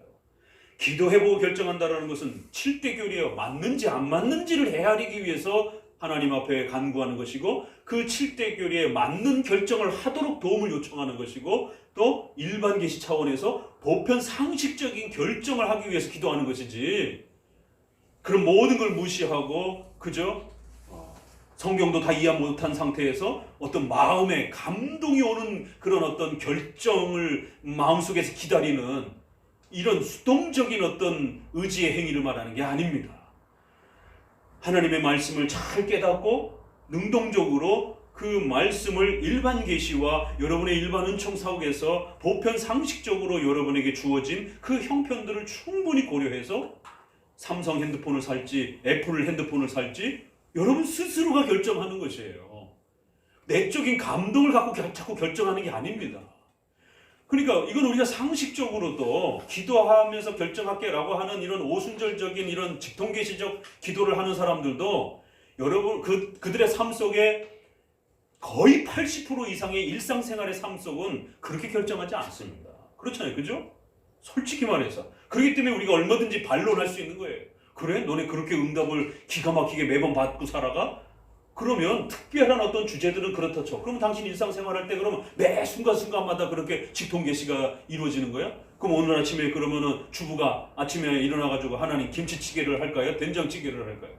기도해보고 결정한다라는 것은 7대 교리에 맞는지 안 맞는지를 헤아리기 위해서 하나님 앞에 간구하는 것이고 그 7대 교리에 맞는 결정을 하도록 도움을 요청하는 것이고 또 일반 계시 차원에서 보편 상식적인 결정을 하기 위해서 기도하는 것이지 그런 모든 걸 무시하고 그저 성경도 다 이해 못한 상태에서 어떤 마음에 감동이 오는 그런 어떤 결정을 마음속에서 기다리는 이런 수동적인 어떤 의지의 행위를 말하는 게 아닙니다. 하나님의 말씀을 잘 깨닫고 능동적으로 그 말씀을 일반 계시와 여러분의 일반 은총 사역에서 보편 상식적으로 여러분에게 주어진 그 형편들을 충분히 고려해서 삼성 핸드폰을 살지 애플 핸드폰을 살지 여러분 스스로가 결정하는 것이에요. 내적인 감동을 갖고 자꾸 결정하는 게 아닙니다. 그러니까 이건 우리가 상식적으로도 기도하면서 결정할게라고 하는 이런 오순절적인 이런 직통계시적 기도를 하는 사람들도 여러분 그들의 삶 속에 거의 80% 이상의 일상생활의 삶 속은 그렇게 결정하지 않습니다. 그렇잖아요. 그죠? 솔직히 말해서. 그렇기 때문에 우리가 얼마든지 반론할 수 있는 거예요. 그래? 너네 그렇게 응답을 기가 막히게 매번 받고 살아가? 그러면 특별한 어떤 주제들은 그렇다 쳐. 그럼 당신 일상생활할 때 그러면 매 순간순간마다 그렇게 직통계시가 이루어지는 거야? 그럼 오늘 아침에 그러면은 주부가 아침에 일어나가지고 하나님 김치찌개를 할까요? 된장찌개를 할까요?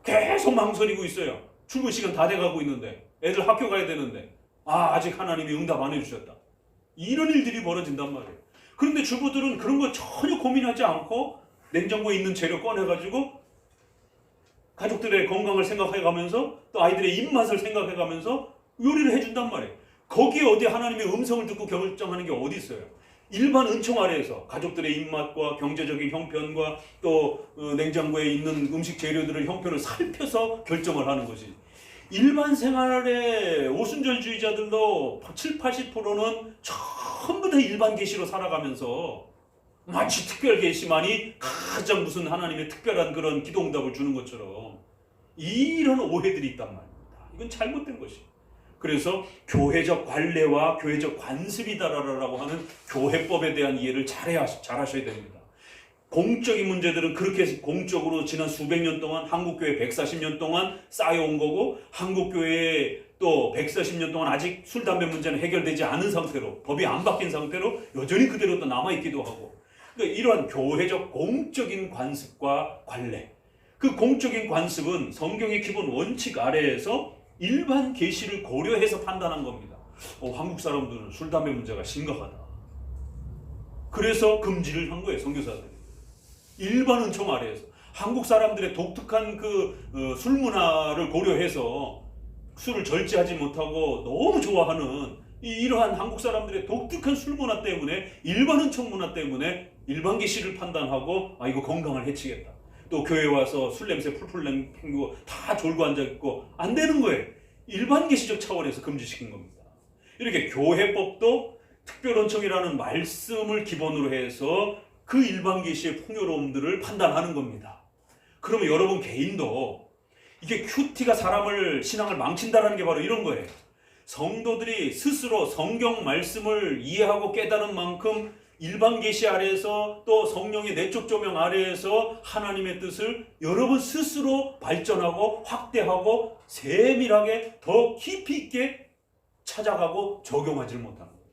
계속 망설이고 있어요. 출근 시간 다 돼가고 있는데 애들 학교 가야 되는데 아직 하나님이 응답 안 해주셨다. 이런 일들이 벌어진단 말이에요. 그런데 주부들은 그런 거 전혀 고민하지 않고 냉장고에 있는 재료 꺼내가지고 가족들의 건강을 생각해가면서 또 아이들의 입맛을 생각해가면서 요리를 해준단 말이에요. 거기에 어디 하나님의 음성을 듣고 결정하는 게 어디 있어요? 일반 은총 아래에서 가족들의 입맛과 경제적인 형편과 또 냉장고에 있는 음식 재료들의 형편을 살펴서 결정을 하는 것이 일반 생활의 오순절주의자들도 7, 80%는 전부 다 일반 계시로 살아가면서 마치 특별 계시만이 가장 무슨 하나님의 특별한 그런 기도응답을 주는 것처럼 이런 오해들이 있단 말입니다. 이건 잘못된 것이에요. 그래서 교회적 관례와 교회적 관습이다라고 하는 교회법에 대한 이해를 잘하셔야 됩니다. 공적인 문제들은 그렇게 공적으로 지난 수백 년 동안 한국교회 140년 동안 쌓여온 거고 한국교회에 또 140년 동안 아직 술, 담배 문제는 해결되지 않은 상태로 법이 안 바뀐 상태로 여전히 그대로 또 남아있기도 하고 그러니까 이러한 교회적 공적인 관습과 관례 그 공적인 관습은 성경의 기본 원칙 아래에서 일반 계시를 고려해서 판단한 겁니다. 한국 사람들은 술, 담배 문제가 심각하다. 그래서 금지를 한 거예요. 선교사들이. 일반 은총 아래에서. 한국 사람들의 독특한 술 문화를 고려해서 술을 절제하지 못하고 너무 좋아하는 이러한 한국 사람들의 독특한 술 문화 때문에 일반 은총 문화 때문에 일반 계시를 판단하고 이거 건강을 해치겠다. 또 교회 와서 술 냄새 풀풀 풍기고 다 졸고 앉아있고 안 되는 거예요. 일반 계시적 차원에서 금지시킨 겁니다. 이렇게 교회법도 특별언청이라는 말씀을 기본으로 해서 그 일반 계시의 풍요로움들을 판단하는 겁니다. 그러면 여러분 개인도 이게 큐티가 사람을 신앙을 망친다는 게 바로 이런 거예요. 성도들이 스스로 성경 말씀을 이해하고 깨달은 만큼 일반 계시 아래에서 또 성령의 내적 조명 아래에서 하나님의 뜻을 여러분 스스로 발전하고 확대하고 세밀하게 더 깊이 있게 찾아가고 적용하지 못하는 거예요.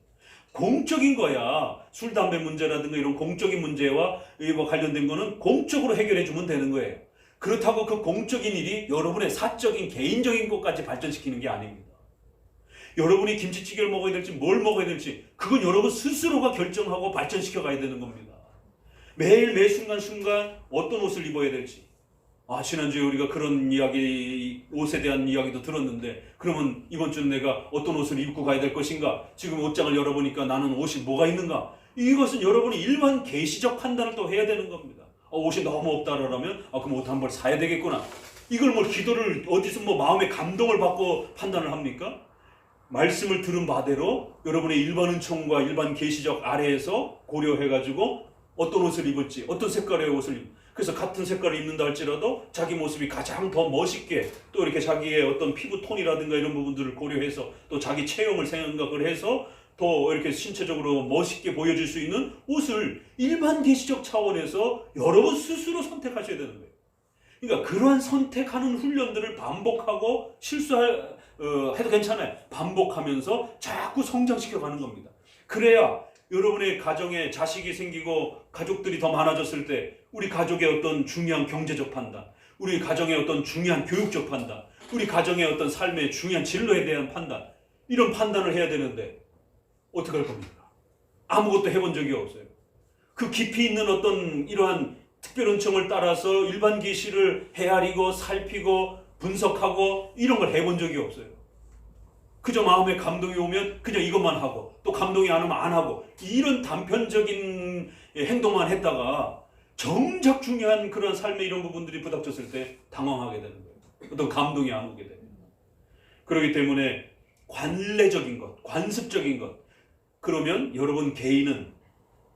공적인 거야. 술, 담배 문제라든가 이런 공적인 문제와 뭐 관련된 거는 공적으로 해결해 주면 되는 거예요. 그렇다고 그 공적인 일이 여러분의 사적인 개인적인 것까지 발전시키는 게 아닙니다. 여러분이 김치찌개를 먹어야 될지 뭘 먹어야 될지 그건 여러분 스스로가 결정하고 발전시켜 가야 되는 겁니다. 매일 매 순간순간 어떤 옷을 입어야 될지. 지난주에 우리가 그런 이야기, 옷에 대한 이야기도 들었는데, 그러면 이번 주는 내가 어떤 옷을 입고 가야 될 것인가? 지금 옷장을 열어보니까 나는 옷이 뭐가 있는가? 이것은 여러분이 일반 계시적 판단을 또 해야 되는 겁니다. 옷이 너무 없다 그러면 그럼 옷 한 벌 사야 되겠구나. 이걸 뭐 기도를 어디서 뭐 마음의 감동을 받고 판단을 합니까? 말씀을 들은 바대로 여러분의 일반 은총과 일반 계시적 아래에서 고려해가지고 어떤 옷을 입을지, 어떤 색깔의 옷을 입을지, 그래서 같은 색깔을 입는다 할지라도 자기 모습이 가장 더 멋있게, 또 이렇게 자기의 어떤 피부 톤이라든가 이런 부분들을 고려해서 또 자기 체형을 생각을 해서 더 이렇게 신체적으로 멋있게 보여줄 수 있는 옷을 일반 계시적 차원에서 여러분 스스로 선택하셔야 되는 거예요. 그러니까 그러한 선택하는 훈련들을 반복하고 해도 괜찮아요. 반복하면서 자꾸 성장시켜 가는 겁니다. 그래야 여러분의 가정에 자식이 생기고 가족들이 더 많아졌을 때 우리 가족의 어떤 중요한 경제적 판단, 우리 가정의 어떤 중요한 교육적 판단, 우리 가정의 어떤 삶의 중요한 진로에 대한 판단, 이런 판단을 해야 되는데 어떻게 할 겁니까? 아무것도 해본 적이 없어요. 그 깊이 있는 어떤 이러한 특별 은총을 따라서 일반 계시를 헤아리고 살피고 분석하고 이런 걸 해본 적이 없어요. 그저 마음에 감동이 오면 그냥 이것만 하고, 또 감동이 안 오면 안 하고, 이런 단편적인 행동만 했다가 정작 중요한 그런 삶의 이런 부분들이 부닥쳤을 때 당황하게 되는 거예요. 어떤 감동이 안 오게 됩니다. 그렇기 때문에 관례적인 것, 관습적인 것, 그러면 여러분 개인은,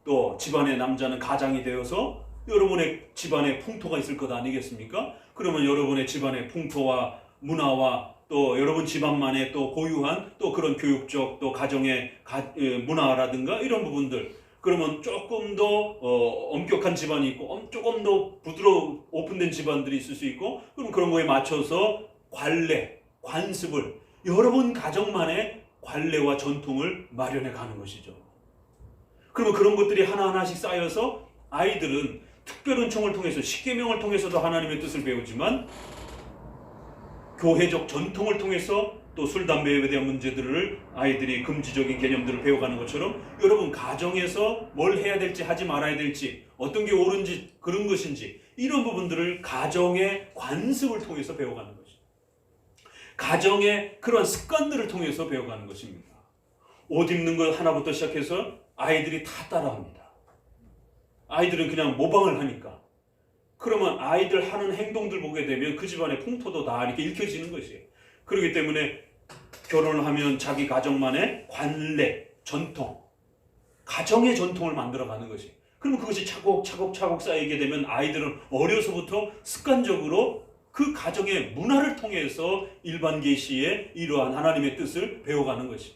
또 집안의 남자는 가장이 되어서 여러분의 집안에 풍토가 있을 것 아니겠습니까? 그러면 여러분의 집안의 풍토와 문화와 또 여러분 집안만의 또 고유한 또 그런 교육적 또 가정의 문화라든가 이런 부분들, 그러면 조금 더 엄격한 집안이 있고 조금 더 부드러운 오픈된 집안들이 있을 수 있고, 그럼 그런 거에 맞춰서 관례, 관습을 여러분 가정만의 관례와 전통을 마련해 가는 것이죠. 그러면 그런 것들이 하나하나씩 쌓여서 아이들은 특별 은총을 통해서, 십계명을 통해서도 하나님의 뜻을 배우지만 교회적 전통을 통해서 또 술, 담배에 대한 문제들을 아이들이 금지적인 개념들을 배워가는 것처럼 여러분 가정에서 뭘 해야 될지 하지 말아야 될지, 어떤 게 옳은지 그런 것인지, 이런 부분들을 가정의 관습을 통해서 배워가는 것입니다. 가정의 그런 습관들을 통해서 배워가는 것입니다. 옷 입는 것 하나부터 시작해서 아이들이 다 따라합니다. 아이들은 그냥 모방을 하니까. 그러면 아이들 하는 행동들 보게 되면 그 집안의 풍토도 다 이렇게 읽혀지는 것이에요. 그렇기 때문에 결혼을 하면 자기 가정만의 관례, 전통, 가정의 전통을 만들어가는 것이에요. 그러면 그것이 차곡차곡 쌓이게 되면 아이들은 어려서부터 습관적으로 그 가정의 문화를 통해서 일반 계시의 이러한 하나님의 뜻을 배워가는 것이에요.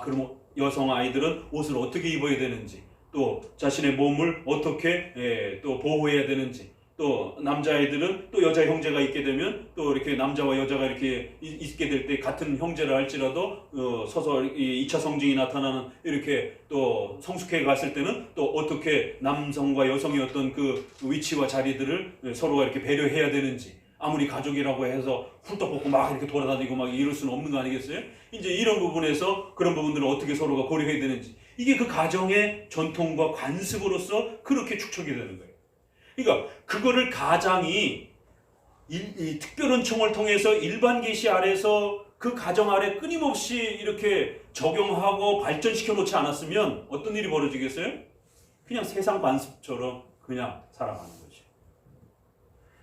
그러면 여성 아이들은 옷을 어떻게 입어야 되는지, 또 자신의 몸을 어떻게 또 보호해야 되는지, 또 남자아이들은 또 여자 형제가 있게 되면 또 이렇게 남자와 여자가 이렇게 있게 될 때 같은 형제를 할지라도 서서 2차 성징이 나타나는 이렇게 또 성숙해 갔을 때는 또 어떻게 남성과 여성의 어떤 그 위치와 자리들을 서로가 이렇게 배려해야 되는지, 아무리 가족이라고 해서 훌떡 벗고 막 이렇게 돌아다니고 막 이럴 수는 없는 거 아니겠어요? 이제 이런 부분에서 그런 부분들을 어떻게 서로가 고려해야 되는지, 이게 그 가정의 전통과 관습으로서 그렇게 축적이 되는 거예요. 그러니까 그거를 가장이 이 특별 은총을 통해서 일반 계시 아래서 그 가정 아래 끊임없이 이렇게 적용하고 발전시켜 놓지 않았으면 어떤 일이 벌어지겠어요? 그냥 세상 관습처럼 그냥 살아가는 거지.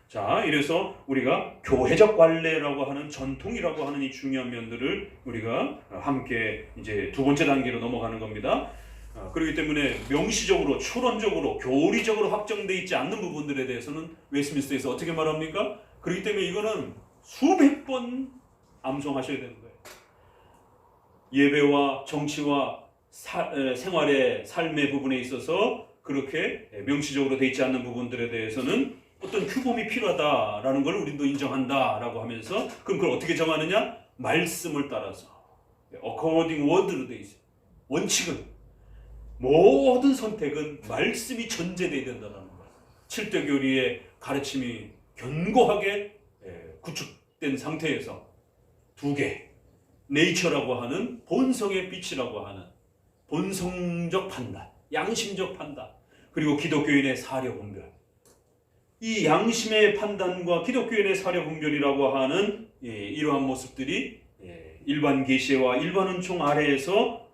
자, 이래서 우리가 교회적 관례라고 하는, 전통이라고 하는 이 중요한 면들을 우리가 함께 이제 두 번째 단계로 넘어가는 겁니다. 그렇기 때문에 명시적으로, 추론적으로, 교리적으로 확정되어 있지 않는 부분들에 대해서는 웨스트민스터에서 어떻게 말합니까? 그렇기 때문에 이거는 수백 번 암송하셔야 되는 거예요. 예배와 정치와 생활의 삶의 부분에 있어서 그렇게 명시적으로 되어 있지 않는 부분들에 대해서는 어떤 규범이 필요하다라는 걸 우리도 인정한다라고 하면서, 그럼 그걸 어떻게 정하느냐? 말씀을 따라서 according word로 되어 있어요. 원칙을 모든 선택은 말씀이 전제되어야 된다는 거예요. 7대 교리의 가르침이 견고하게 구축된 상태에서 두 개, 네이처라고 하는 본성의 빛이라고 하는 본성적 판단, 양심적 판단, 그리고 기독교인의 사려 분별. 이 양심의 판단과 기독교인의 사려 분별이라고 하는 이러한 모습들이 일반 계시와 일반 은총 아래에서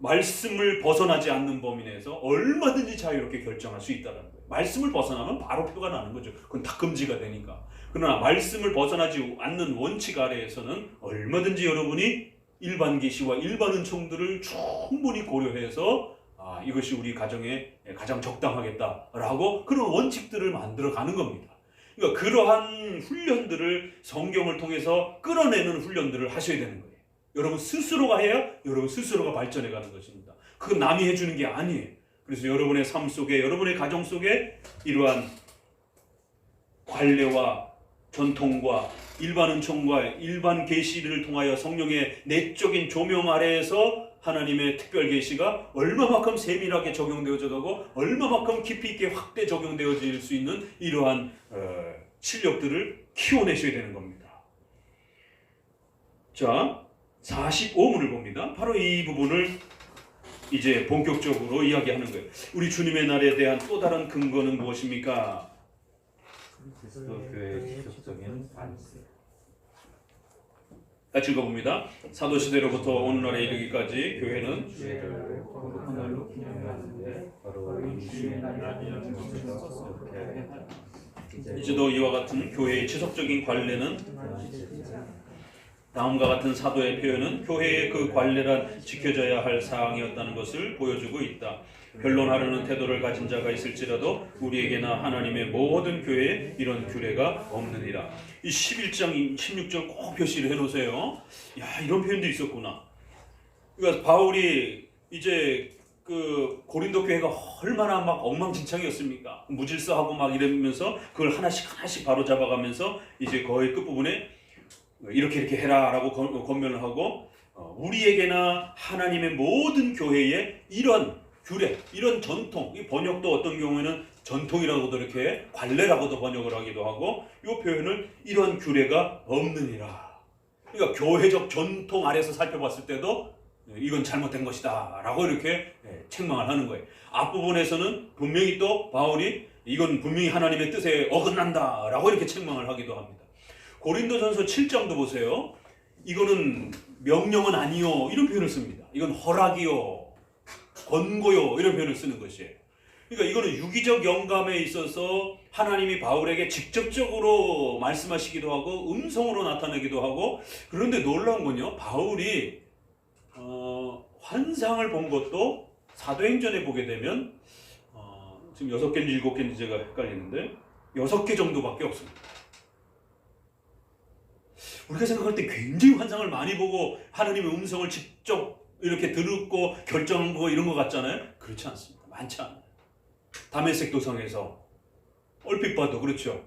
말씀을 벗어나지 않는 범위 내에서 얼마든지 자유롭게 결정할 수 있다는 거예요. 말씀을 벗어나면 바로 표가 나는 거죠. 그건 다 금지가 되니까. 그러나 말씀을 벗어나지 않는 원칙 아래에서는 얼마든지 여러분이 일반 계시와 일반 은총들을 충분히 고려해서 이것이 우리 가정에 가장 적당하겠다라고 그런 원칙들을 만들어가는 겁니다. 그러니까 그러한 훈련들을 성경을 통해서 끌어내는 훈련들을 하셔야 되는 거예요. 여러분 스스로가 해야 여러분 스스로가 발전해 가는 것입니다. 그건 남이 해주는 게 아니에요. 그래서 여러분의 삶 속에, 여러분의 가정 속에 이러한 관례와 전통과 일반 은총과 일반 계시를 통하여 성령의 내적인 조명 아래에서 하나님의 특별 계시가 얼마만큼 세밀하게 적용되어져 가고 얼마만큼 깊이 있게 확대 적용되어질 수 있는 이러한 실력들을 키워내셔야 되는 겁니다. 자, 45문을 봅니다. 바로 이 부분을 이제 본격적으로 이야기하는 거예요. 우리 주님의 날에 대한 또 다른 근거는 무엇입니까? 교회의 지속적인 관습. 같이 읽어봅니다. 사도시대로부터 오늘날에 이르기까지 교회는 주의를 코로나로 기념하는데 바로 이 주의 날이라는 것을 기억해야 한다. 이제도 이와 같은 교회의 지속적인 관례는 다음과 같은 사도의 표현은 교회의 그 관례란 지켜져야 할 사항이었다는 것을 보여주고 있다. 변론하려는 태도를 가진 자가 있을지라도 우리에게나 하나님의 모든 교회에 이런 규례가 없느니라. 이 11장 16절 꼭 표시를 해놓으세요. 야, 이런 표현도 있었구나. 그러니까 바울이 이제 그 고린도 교회가 얼마나 막 엉망진창이었습니까? 무질서하고 막 이러면서 그걸 하나씩 바로 잡아가면서 이제 거의 끝부분에 이렇게 해라라고 권면을 하고 우리에게나 하나님의 모든 교회에 이런 규례, 이런 전통, 이 번역도 어떤 경우에는 전통이라고도 이렇게 관례라고도 번역을 하기도 하고 이 표현을 이런 규례가 없느니라. 그러니까 교회적 전통 아래서 살펴봤을 때도 이건 잘못된 것이다 라고 이렇게 책망을 하는 거예요. 앞부분에서는 분명히 또 바울이 이건 분명히 하나님의 뜻에 어긋난다 라고 이렇게 책망을 하기도 합니다. 고린도전서 7장도 보세요. 이거는 명령은 아니요 이런 표현을 씁니다. 이건 허락이요 권고요 이런 표현을 쓰는 것이에요. 그러니까 이거는 유기적 영감에 있어서 하나님이 바울에게 직접적으로 말씀하시기도 하고 음성으로 나타내기도 하고, 그런데 놀라운 건요, 바울이 환상을 본 것도 사도행전에 보게 되면 지금 6개인지 7개인지 제가 헷갈리는데 6개 정도밖에 없습니다. 우리가 생각할 때 굉장히 환상을 많이 보고 하나님의 음성을 직접 이렇게 듣고 결정한 거 이런 거 같잖아요. 그렇지 않습니다. 많지 않아요. 다메섹 도성에서 얼핏 봐도 그렇죠.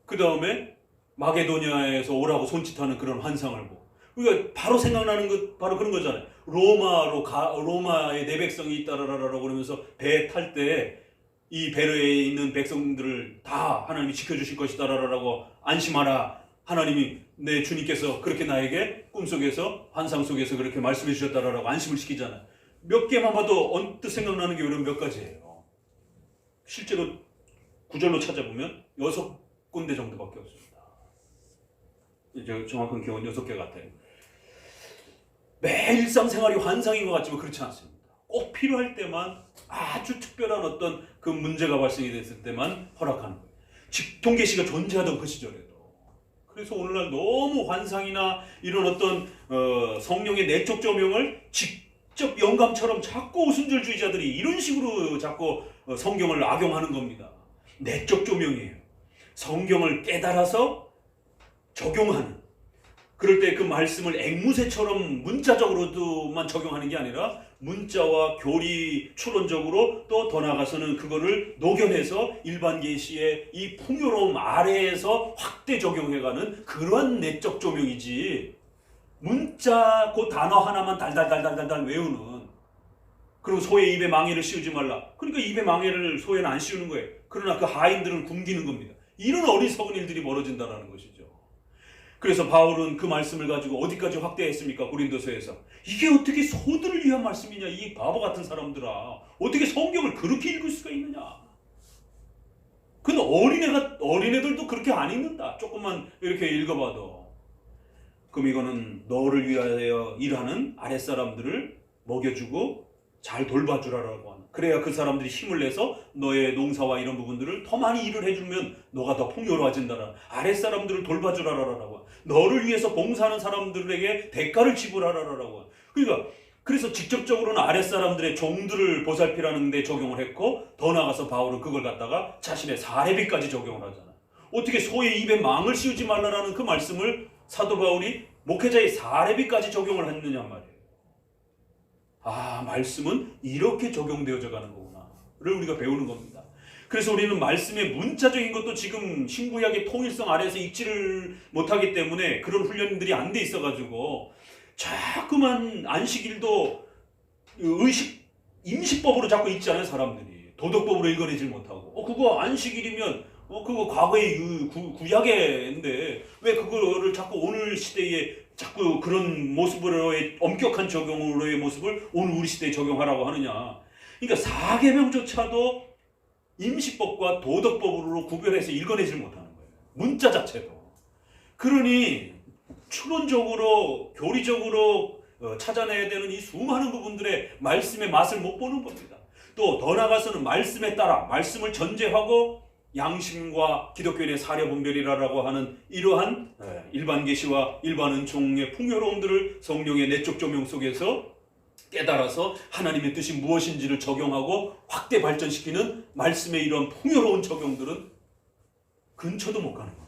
그 다음에 마게도니아에서 오라고 손짓하는 그런 환상을 보고, 우리가 바로 생각나는 것 바로 그런 거잖아요. 로마에 내 백성이 있다라라라고 그러면서 배 탈 때 이 배에 있는 백성들을 다 하나님이 지켜주실 것이다라라고 안심하라. 하나님이 내 주님께서 그렇게 나에게 꿈속에서 환상 속에서 그렇게 말씀해 주셨다라고 안심을 시키잖아요. 몇 개만 봐도 언뜻 생각나는 게 이런 몇 가지예요. 실제로 구절로 찾아보면 6군데 정도밖에 없습니다. 이제 정확한 기억은 6개 같아요. 매일 일상생활이 환상인 것 같지만 그렇지 않습니다. 꼭 필요할 때만 아주 특별한 어떤 그 문제가 발생이 됐을 때만 허락하는 거예요. 직통계시가 존재하던 그 시절에도. 그래서 오늘날 너무 환상이나 이런 어떤 성령의 내적 조명을 직접 영감처럼 자꾸 오순절주의자들이 이런 식으로 자꾸 성경을 악용하는 겁니다. 내적 조명이에요. 성경을 깨달아서 적용하는. 그럴 때 그 말씀을 앵무새처럼 문자적으로만 적용하는 게 아니라 문자와 교리 추론적으로 또 더 나아가서는 그거를 녹여내서 일반 계시의 이 풍요로움 아래에서 확대 적용해가는 그런 내적 조명이지, 문자 그 단어 하나만 달달달달달 외우는 그리고 소의 입에 망에를 씌우지 말라. 그러니까 입에 망에를 소에는 안 씌우는 거예요. 그러나 그 하인들은 굶기는 겁니다. 이런 어리석은 일들이 벌어진다는 것이죠. 그래서 바울은 그 말씀을 가지고 어디까지 확대했습니까? 고린도서에서. 이게 어떻게 소들을 위한 말씀이냐? 이 바보 같은 사람들아. 어떻게 성경을 그렇게 읽을 수가 있느냐? 근데 어린애들도 그렇게 안 읽는다. 조금만 이렇게 읽어봐도. 그럼 이거는 너를 위하여 일하는 아랫사람들을 먹여주고 잘 돌봐주라라고 하는. 그래야 그 사람들이 힘을 내서 너의 농사와 이런 부분들을 더 많이 일을 해주면 너가 더 풍요로워진다라. 아랫사람들을 돌봐주라라고. 너를 위해서 봉사하는 사람들에게 대가를 지불하라라고. 그러니까 그래서 직접적으로는 아랫사람들의 종들을 보살피라는 데 적용을 했고, 더 나아가서 바울은 그걸 갖다가 자신의 사례비까지 적용을 하잖아요. 어떻게 소의 입에 망을 씌우지 말라라는 그 말씀을 사도 바울이 목회자의 사례비까지 적용을 했느냐 말이에요. 아, 말씀은 이렇게 적용되어져 가는 거구나를 우리가 배우는 겁니다. 그래서 우리는 말씀의 문자적인 것도 지금 신구약의 통일성 아래에서 읽지를 못하기 때문에 그런 훈련들이 안 돼 있어가지고 자꾸만 안식일도 임시법으로 자꾸 읽잖아요, 사람들이. 도덕법으로 읽어내질 못하고. 그거 안식일이면 그거 과거의 구약인데 왜 그거를 자꾸 오늘 시대에 자꾸 그런 모습으로의 엄격한 적용으로의 모습을 오늘 우리 시대에 적용하라고 하느냐. 그러니까 사계명조차도 임시법과 도덕법으로 구별해서 읽어내질 못하는 거예요. 문자 자체도. 그러니 추론적으로 교리적으로 찾아내야 되는 이 수많은 부분들의 말씀의 맛을 못 보는 겁니다. 또 더 나아가서는 말씀에 따라 말씀을 전제하고 양심과 기독교인의 사려분별이라고 하는 이러한 일반 계시와 일반 은총의 풍요로움들을 성령의 내적 조명 속에서 깨달아서 하나님의 뜻이 무엇인지를 적용하고 확대 발전시키는 말씀의 이런 풍요로운 적용들은 근처도 못 가는 겁니다.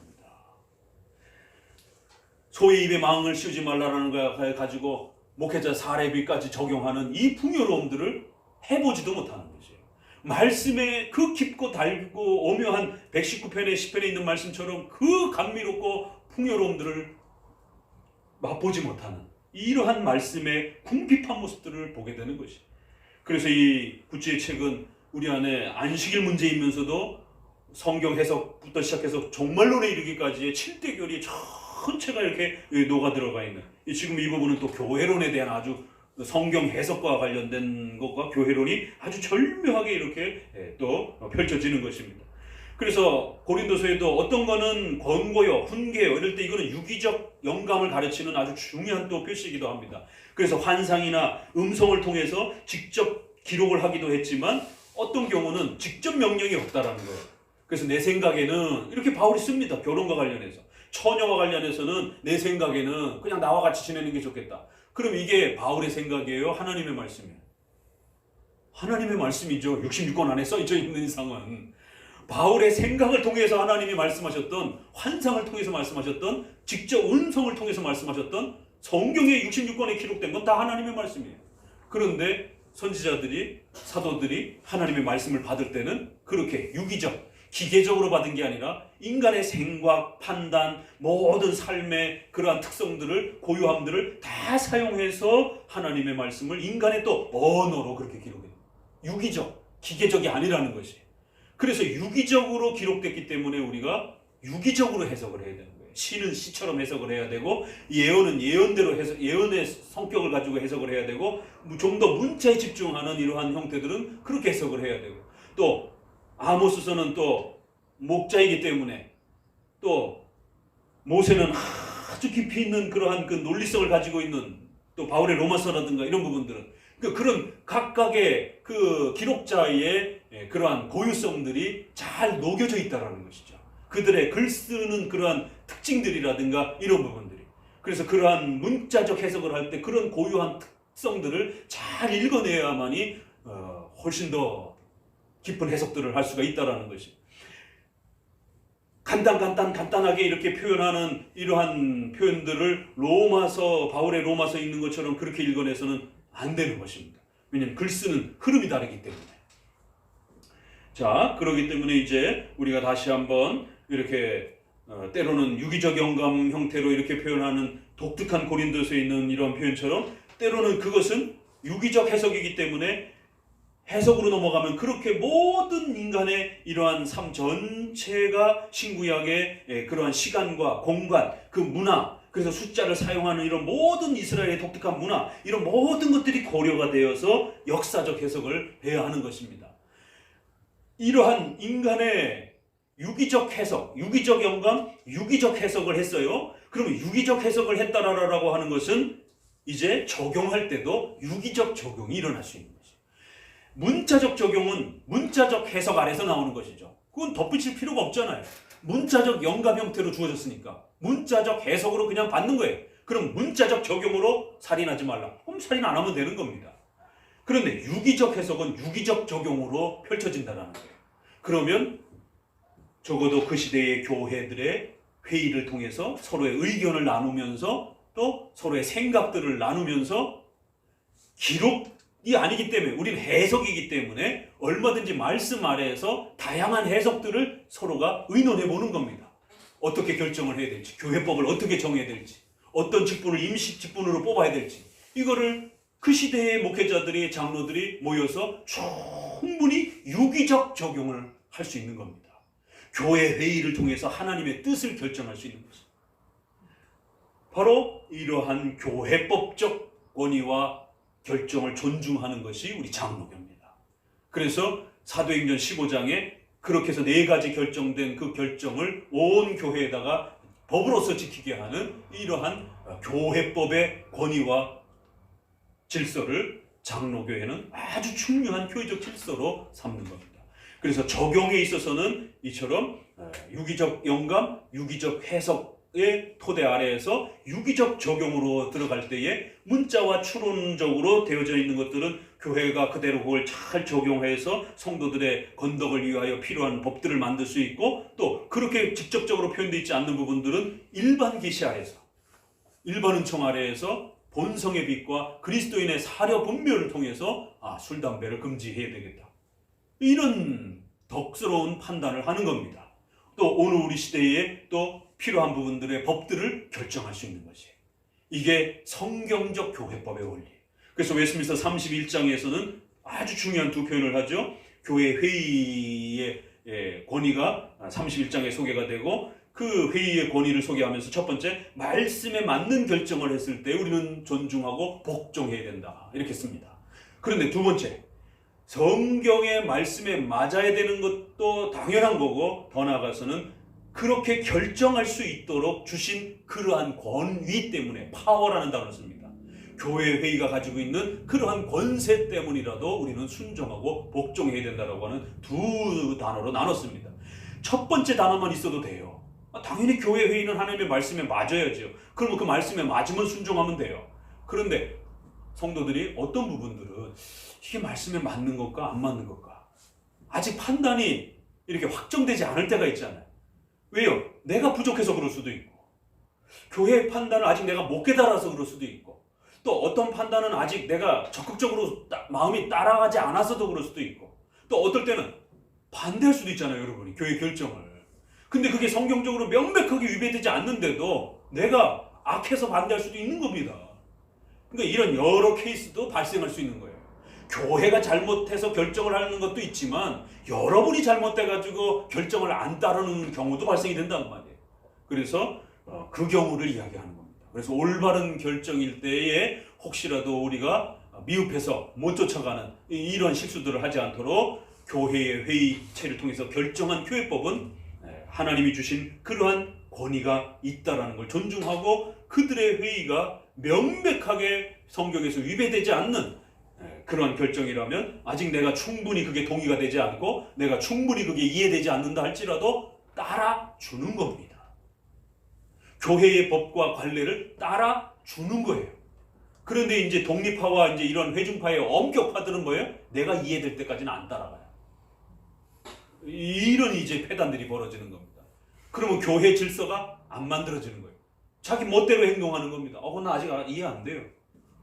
소의 입에 망을 씌우지 말라는 걸 가지고 목회자 사례비까지 적용하는 이 풍요로움들을 해보지도 못하는 거죠. 말씀의 그 깊고 달고 오묘한 119편에 10편에 있는 말씀처럼 그 감미롭고 풍요로움들을 맛보지 못하는 이러한 말씀의 궁핍한 모습들을 보게 되는 것이. 그래서 이 굿즈의 책은 우리 안에 안식일 문제이면서도 성경 해석부터 시작해서 종말론에 이르기까지의 7대 교리 전체가 이렇게 녹아 들어가 있는, 지금 이 부분은 또 교회론에 대한 아주 성경 해석과 관련된 것과 교회론이 아주 절묘하게 이렇게 또 펼쳐지는 것입니다. 그래서 고린도서에도 어떤 거는 권고요, 훈계요, 이럴 때 이거는 유기적 영감을 가르치는 아주 중요한 또 표시이기도 합니다. 그래서 환상이나 음성을 통해서 직접 기록을 하기도 했지만 어떤 경우는 직접 명령이 없다라는 거예요. 그래서 내 생각에는 이렇게 바울이 씁니다. 결혼과 관련해서. 처녀와 관련해서는 내 생각에는 그냥 나와 같이 지내는 게 좋겠다. 그럼 이게 바울의 생각이에요? 하나님의 말씀이에요? 하나님의 말씀이죠. 66권 안에 써있죠. 있는 이상은. 바울의 생각을 통해서 하나님이 말씀하셨던, 환상을 통해서 말씀하셨던, 직접 음성을 통해서 말씀하셨던 성경의 66권에 기록된 건 다 하나님의 말씀이에요. 그런데 선지자들이, 사도들이 하나님의 말씀을 받을 때는 그렇게 유기적, 기계적으로 받은 게 아니라 인간의 생각, 판단, 모든 삶의 그러한 특성들을, 고유함들을 다 사용해서 하나님의 말씀을 인간의 또 언어로 그렇게 기록해요. 유기적, 기계적이 아니라는 것이. 그래서 유기적으로 기록됐기 때문에 우리가 유기적으로 해석을 해야 되는 거예요. 시는 시처럼 해석을 해야 되고, 예언은 예언대로 해석, 예언의 성격을 가지고 해석을 해야 되고, 좀 더 문자에 집중하는 이러한 형태들은 그렇게 해석을 해야 되고, 또 아모스서는 또 목자이기 때문에, 또 모세는 아주 깊이 있는 그러한 그 논리성을 가지고 있는, 또 바울의 로마서라든가 이런 부분들은 그런 각각의 그 기록자의 그러한 고유성들이 잘 녹여져 있다는 것이죠. 그들의 글 쓰는 그러한 특징들이라든가 이런 부분들이. 그래서 그러한 문자적 해석을 할 때 그런 고유한 특성들을 잘 읽어내야만이 훨씬 더 깊은 해석들을 할 수가 있다는 것이. 간단하게 이렇게 표현하는 이러한 표현들을 바울의 로마서 읽는 것처럼 그렇게 읽어내서는 안 되는 것입니다. 왜냐하면 글 쓰는 흐름이 다르기 때문에. 자, 그렇기 때문에 이제 우리가 다시 한번 이렇게 때로는 유기적 영감 형태로 이렇게 표현하는 독특한 고린도서에 있는 이런 표현처럼 때로는 그것은 유기적 해석이기 때문에 해석으로 넘어가면 그렇게 모든 인간의 이러한 삶 전체가 신구약의 그러한 시간과 공간, 그 문화, 그래서 숫자를 사용하는 이런 모든 이스라엘의 독특한 문화, 이런 모든 것들이 고려가 되어서 역사적 해석을 해야 하는 것입니다. 이러한 인간의 유기적 해석, 유기적 영감, 유기적 해석을 했어요. 그러면 유기적 해석을 했다라고 하는 것은 이제 적용할 때도 유기적 적용이 일어날 수 있는 것이죠. 문자적 적용은 문자적 해석 아래서 나오는 것이죠. 그건 덧붙일 필요가 없잖아요. 문자적 영감 형태로 주어졌으니까 문자적 해석으로 그냥 받는 거예요. 그럼 문자적 적용으로 살인하지 말라. 그럼 살인 안 하면 되는 겁니다. 그런데 유기적 해석은 유기적 적용으로 펼쳐진다는 거예요. 그러면 적어도 그 시대의 교회들의 회의를 통해서 서로의 의견을 나누면서 또 서로의 생각들을 나누면서 기록이 아니기 때문에 우리는 해석이기 때문에 얼마든지 말씀 아래에서 다양한 해석들을 서로가 의논해 보는 겁니다. 어떻게 결정을 해야 될지, 교회법을 어떻게 정해야 될지, 어떤 직분을 임시 직분으로 뽑아야 될지, 이거를 그 시대의 목회자들이, 장로들이 모여서 충분히 유기적 적용을 할 수 있는 겁니다. 교회 회의를 통해서 하나님의 뜻을 결정할 수 있는 것입니다. 바로 이러한 교회법적 권위와 결정을 존중하는 것이 우리 장로교입니다. 그래서 사도행전 15장에 그렇게 해서 4가지 결정된 그 결정을 온 교회에다가 법으로서 지키게 하는 이러한 교회법의 권위와 질서를 장로교회는 아주 중요한 교회적 질서로 삼는 겁니다. 그래서 적용에 있어서는 이처럼 유기적 영감, 유기적 해석의 토대 아래에서 유기적 적용으로 들어갈 때에 문자와 추론적으로 되어져 있는 것들은 교회가 그대로 그걸 잘 적용해서 성도들의 건덕을 위하여 필요한 법들을 만들 수 있고, 또 그렇게 직접적으로 표현되어 있지 않는 부분들은 일반 계시 아래에서, 일반 은총 아래에서 본성의 빛과 그리스도인의 사려 분별을 통해서 술, 담배를 금지해야 되겠다, 이런 덕스러운 판단을 하는 겁니다. 또 오늘 우리 시대에 또 필요한 부분들의 법들을 결정할 수 있는 것이에요. 이게 성경적 교회법의 원리. 그래서 웨스트민스터 31장에서는 아주 중요한 2표현을 하죠. 교회 회의의 권위가 31장에 소개가 되고, 그 회의의 권위를 소개하면서 첫 번째, 말씀에 맞는 결정을 했을 때 우리는 존중하고 복종해야 된다, 이렇게 씁니다. 그런데 두 번째, 성경의 말씀에 맞아야 되는 것도 당연한 거고, 더 나아가서는 그렇게 결정할 수 있도록 주신 그러한 권위 때문에, 파워라는 단어를 씁니다. 교회 회의가 가지고 있는 그러한 권세 때문이라도 우리는 순종하고 복종해야 된다고 하는 2 단어로 나눴습니다. 첫 번째 단어만 있어도 돼요. 당연히 교회 회의는 하나님의 말씀에 맞아야죠. 그러면 그 말씀에 맞으면 순종하면 돼요. 그런데 성도들이 어떤 부분들은 이게 말씀에 맞는 것과 안 맞는 것과 아직 판단이 이렇게 확정되지 않을 때가 있잖아요. 왜요? 내가 부족해서 그럴 수도 있고, 교회의 판단을 아직 내가 못 깨달아서 그럴 수도 있고, 또 어떤 판단은 아직 내가 적극적으로 마음이 따라가지 않아서도 그럴 수도 있고, 또 어떨 때는 반대할 수도 있잖아요, 여러분이 교회 결정을. 근데 그게 성경적으로 명백하게 위배되지 않는데도 내가 악해서 반대할 수도 있는 겁니다. 그러니까 이런 여러 케이스도 발생할 수 있는 거예요. 교회가 잘못해서 결정을 하는 것도 있지만 여러분이 잘못돼가지고 결정을 안 따르는 경우도 발생이 된단 말이에요. 그래서 그 경우를 이야기하는 겁니다. 그래서 올바른 결정일 때에 혹시라도 우리가 미흡해서 못 쫓아가는 이런 실수들을 하지 않도록 교회의 회의체를 통해서 결정한 교회법은 하나님이 주신 그러한 권위가 있다라는 걸 존중하고, 그들의 회의가 명백하게 성경에서 위배되지 않는 그러한 결정이라면 아직 내가 충분히 그게 동의가 되지 않고 내가 충분히 그게 이해되지 않는다 할지라도 따라주는 겁니다. 교회의 법과 관례를 따라주는 거예요. 그런데 이제 독립파와 이제 이런 회중파의 엄격파들은 뭐예요? 내가 이해될 때까지는 안 따라가요. 이런 이제 폐단들이 벌어지는 겁니다. 그러면 교회 질서가 안 만들어지는 거예요. 자기 멋대로 행동하는 겁니다. 나 아직 이해 안 돼요.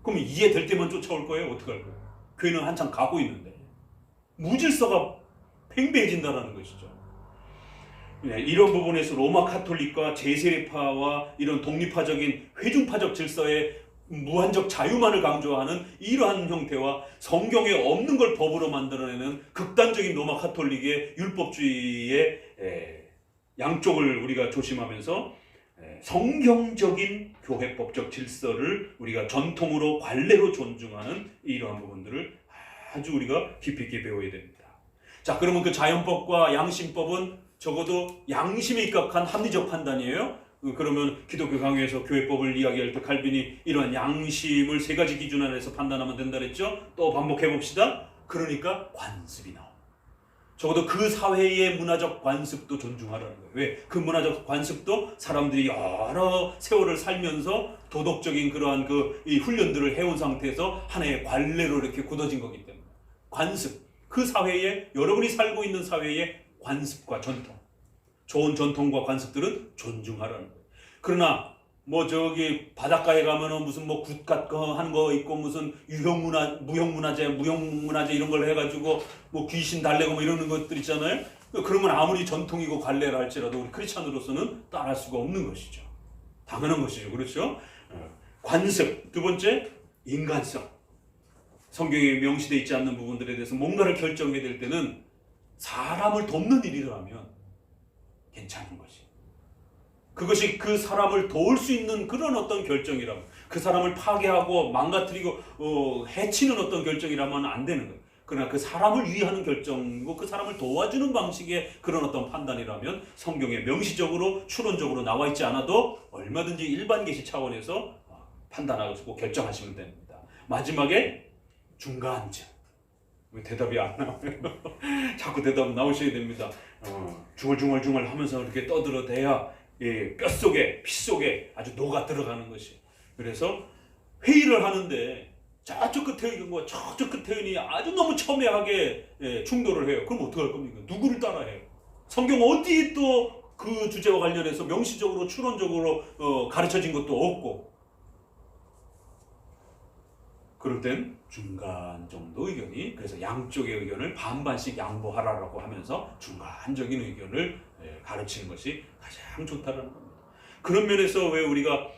그럼 이해될 때만 쫓아올 거예요? 어떡할 거예요? 교회는 한참 가고 있는데. 무질서가 팽배해진다는 것이죠. 이런 부분에서 로마 카톨릭과 제세례파와 이런 독립파적인 회중파적 질서의 무한적 자유만을 강조하는 이러한 형태와 성경에 없는 걸 법으로 만들어내는 극단적인 로마 카톨릭의 율법주의의 양쪽을 우리가 조심하면서 성경적인 교회법적 질서를 우리가 전통으로 관례로 존중하는 이러한 부분들을 아주 우리가 깊이 있게 배워야 됩니다. 자, 그러면 그 자연법과 양심법은 적어도 양심에 입각한 합리적 판단이에요. 그러면 기독교 강요에서 교회법을 이야기할 때 칼빈이 이러한 양심을 세 가지 기준 안에서 판단하면 된다 그랬죠. 또 반복해 봅시다. 그러니까 관습이 나옵니다. 적어도 그 사회의 문화적 관습도 존중하라는 거예요. 왜? 그 문화적 관습도 사람들이 여러 세월을 살면서 도덕적인 그러한 이 훈련들을 해온 상태에서 하나의 관례로 이렇게 굳어진 거기 때문에 관습, 그 사회에 여러분이 살고 있는 사회의 관습과 전통, 좋은 전통과 관습들은 존중하라는 거예요. 그러나 저기 바닷가에 가면은 무슨 굿 같은 거 한 거 있고 무슨 무형문화재 이런 걸 해가지고 귀신 달래고 이러는 것들 있잖아요. 그러면 아무리 전통이고 관례라 할지라도 우리 크리스찬으로서는 따라할 수가 없는 것이죠. 당연한 것이죠. 그렇죠? 관습. 두 번째, 인간성. 성경에 명시되어 있지 않는 부분들에 대해서 뭔가를 결정해야 될 때는 사람을 돕는 일이라면 괜찮은 것이. 그것이 그 사람을 도울 수 있는 그런 어떤 결정이라면, 그 사람을 파괴하고 망가뜨리고 해치는 어떤 결정이라면 안 되는 거예요. 그러나 그 사람을 위하는 결정이고 그 사람을 도와주는 방식의 그런 어떤 판단이라면 성경에 명시적으로 추론적으로 나와 있지 않아도 얼마든지 일반 계시 차원에서 판단하고 결정하시면 됩니다. 마지막에 중간쯤. 왜 대답이 안 나와요? 자꾸 대답 나오셔야 됩니다. 중얼중얼 하면서 이렇게 떠들어대야 뼛속에 피 속에 아주 녹아 들어가는 것이. 그래서 회의를 하는데 저쪽 끝에 있는 저쪽 끝에 있는 아주 너무 첨예하게 충돌을 해요. 그럼 어떡할 겁니까? 누구를 따라해요? 성경 어디 또 그 주제와 관련해서 명시적으로 추론적으로 가르쳐진 것도 없고. 그럴 땐 중간 정도 의견이, 그래서 양쪽의 의견을 반반씩 양보하라고 하면서 중간적인 의견을 가르치는 것이 가장 좋다는 겁니다. 그런 면에서 왜 우리가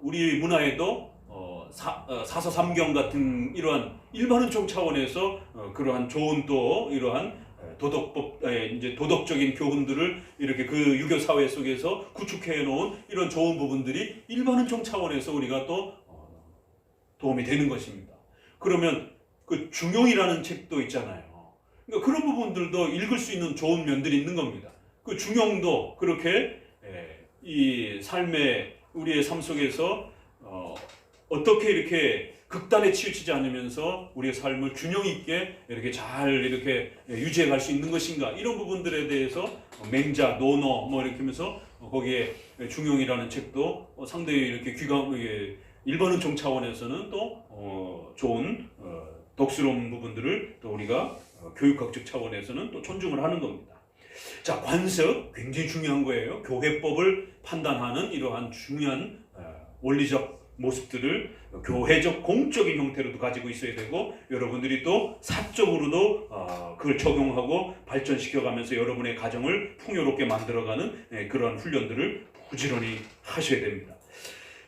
우리 문화에도 사서삼경 같은 이러한 일반은총 차원에서 그러한 좋은 또 이러한 도덕법, 이제 도덕적인 교훈들을 이렇게 그 유교 사회 속에서 구축해 놓은 이런 좋은 부분들이 일반은총 차원에서 우리가 또 도움이 되는 것입니다. 그러면 그 중용이라는 책도 있잖아요. 그러니까 그런 부분들도 읽을 수 있는 좋은 면들이 있는 겁니다. 그 중용도 그렇게 이 삶의 우리의 삶 속에서 어떻게 이렇게 극단에 치우치지 않으면서 우리의 삶을 균형 있게 이렇게 잘 이렇게 유지해 갈 수 있는 것인가, 이런 부분들에 대해서 맹자, 논어 이렇게 하면서 거기에 중용이라는 책도 상당히 이렇게 일반은총 차원에서는 또 좋은 덕스러운 부분들을 또 우리가 교육학적 차원에서는 또 존중을 하는 겁니다. 자, 관습 굉장히 중요한 거예요. 교회법을 판단하는 이러한 중요한 원리적 모습들을 교회적 공적인 형태로도 가지고 있어야 되고, 여러분들이 또 사적으로도 그걸 적용하고 발전시켜가면서 여러분의 가정을 풍요롭게 만들어가는 그런 훈련들을 부지런히 하셔야 됩니다.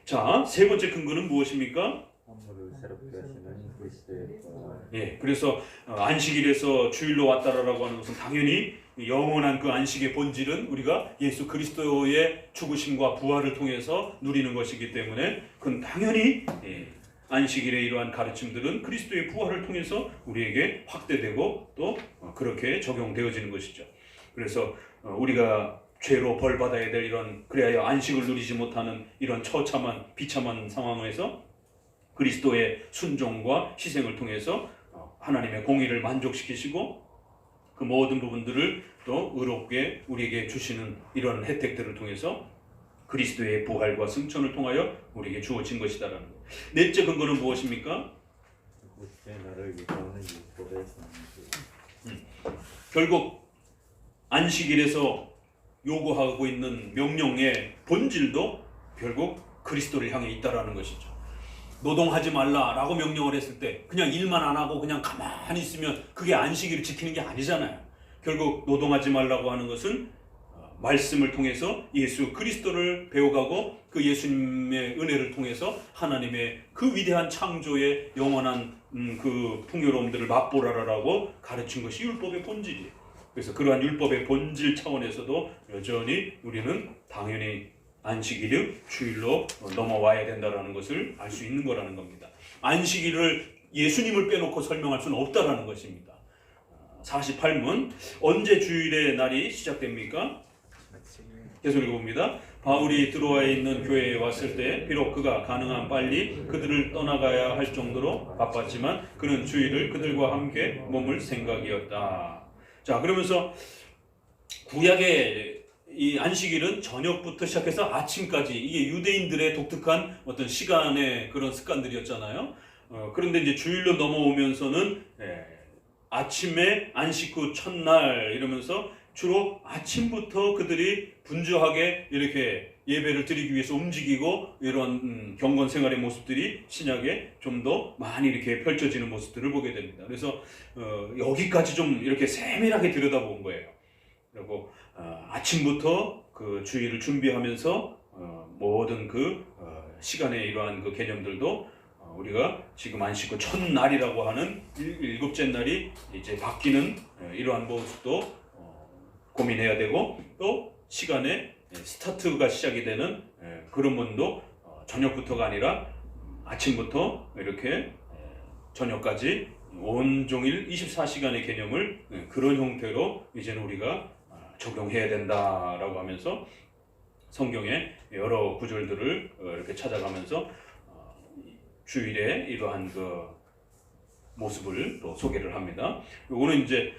자, 세 번째 근거는 무엇입니까? 만물을 새롭게 하시는 그리스도의 부활. 그래서 안식일에서 주일로 왔다라고 하는 것은 당연히 영원한 그 안식의 본질은 우리가 예수 그리스도의 죽으심과 부활을 통해서 누리는 것이기 때문에 그건 당연히 안식일의 이러한 가르침들은 그리스도의 부활을 통해서 우리에게 확대되고 또 그렇게 적용되어지는 것이죠. 그래서 우리가 죄로 벌 받아야 될 이런, 그래야 안식을 누리지 못하는 이런 처참한 비참한 상황에서 그리스도의 순종과 희생을 통해서 하나님의 공의를 만족시키시고 그 모든 부분들을 또 의롭게 우리에게 주시는 이런 혜택들을 통해서 그리스도의 부활과 승천을 통하여 우리에게 주어진 것이다라는 것. 넷째 근거는 무엇입니까? 그리스도의 나를 유도하는 율법의 성질. 결국 안식일에서 요구하고 있는 명령의 본질도 결국 그리스도를 향해 있다라는 것이죠. 노동하지 말라라고 명령을 했을 때 그냥 일만 안 하고 그냥 가만히 있으면 그게 안식일을 지키는 게 아니잖아요. 결국 노동하지 말라고 하는 것은 말씀을 통해서 예수 그리스도를 배워가고 그 예수님의 은혜를 통해서 하나님의 그 위대한 창조의 영원한 그 풍요로움들을 맛보라라고 가르친 것이 율법의 본질이에요. 그래서 그러한 율법의 본질 차원에서도 여전히 우리는 당연히 안식일을 주일로 넘어와야 된다는 것을 알 수 있는 거라는 겁니다. 안식일을 예수님을 빼놓고 설명할 수는 없다라는 것입니다. 48문, 언제 주일의 날이 시작됩니까? 계속 읽어봅니다. 바울이 드로아에 있는 교회에 왔을 때 비록 그가 가능한 빨리 그들을 떠나가야 할 정도로 바빴지만 그는 주일을 그들과 함께 머물 생각이었다. 자, 그러면서 구약의 이 안식일은 저녁부터 시작해서 아침까지 이게 유대인들의 독특한 어떤 시간의 그런 습관들이었잖아요. 그런데 이제 주일로 넘어오면서는 아침에 안식 후 첫날 이러면서 주로 아침부터 그들이 분주하게 이렇게 예배를 드리기 위해서 움직이고 이런 경건 생활의 모습들이 신약에 좀 더 많이 이렇게 펼쳐지는 모습들을 보게 됩니다. 그래서 여기까지 좀 이렇게 세밀하게 들여다본 거예요. 그리고 아침부터 그 주일을 준비하면서 모든 그 시간의 이러한 그 개념들도 우리가 지금 안식 후 첫날이라고 하는 일곱째 날이 이제 바뀌는 이러한 모습도 고민해야 되고, 또 시간의 스타트가 시작이 되는 그런 부분도 저녁부터가 아니라 아침부터 이렇게 저녁까지 온종일 24시간의 개념을 그런 형태로 이제는 우리가 적용해야 된다라고 하면서 성경의 여러 구절들을 이렇게 찾아가면서 주일에 이러한 그 모습을 또 소개를 합니다. 이거는 이제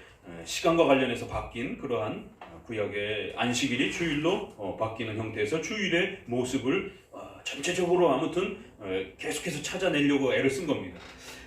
시간과 관련해서 바뀐 그러한 구약의 안식일이 주일로 바뀌는 형태에서 주일의 모습을 전체적으로 아무튼 계속해서 찾아내려고 애를 쓴 겁니다.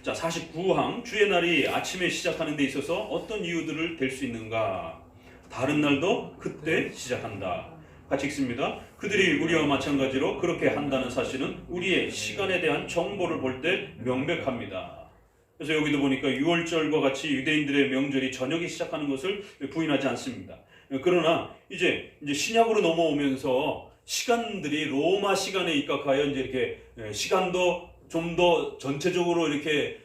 자, 49항 주의 날이 아침에 시작하는 데 있어서 어떤 이유들을 댈 수 있는가? 다른 날도 그때 시작한다. 같이 읽습니다. 그들이 우리와 마찬가지로 그렇게 한다는 사실은 우리의 시간에 대한 정보를 볼 때 명백합니다. 그래서 여기도 보니까 유월절과 같이 유대인들의 명절이 저녁에 시작하는 것을 부인하지 않습니다. 그러나 이제 신약으로 넘어오면서 시간들이 로마 시간에 입각하여 이제 이렇게 시간도 좀 더 전체적으로 이렇게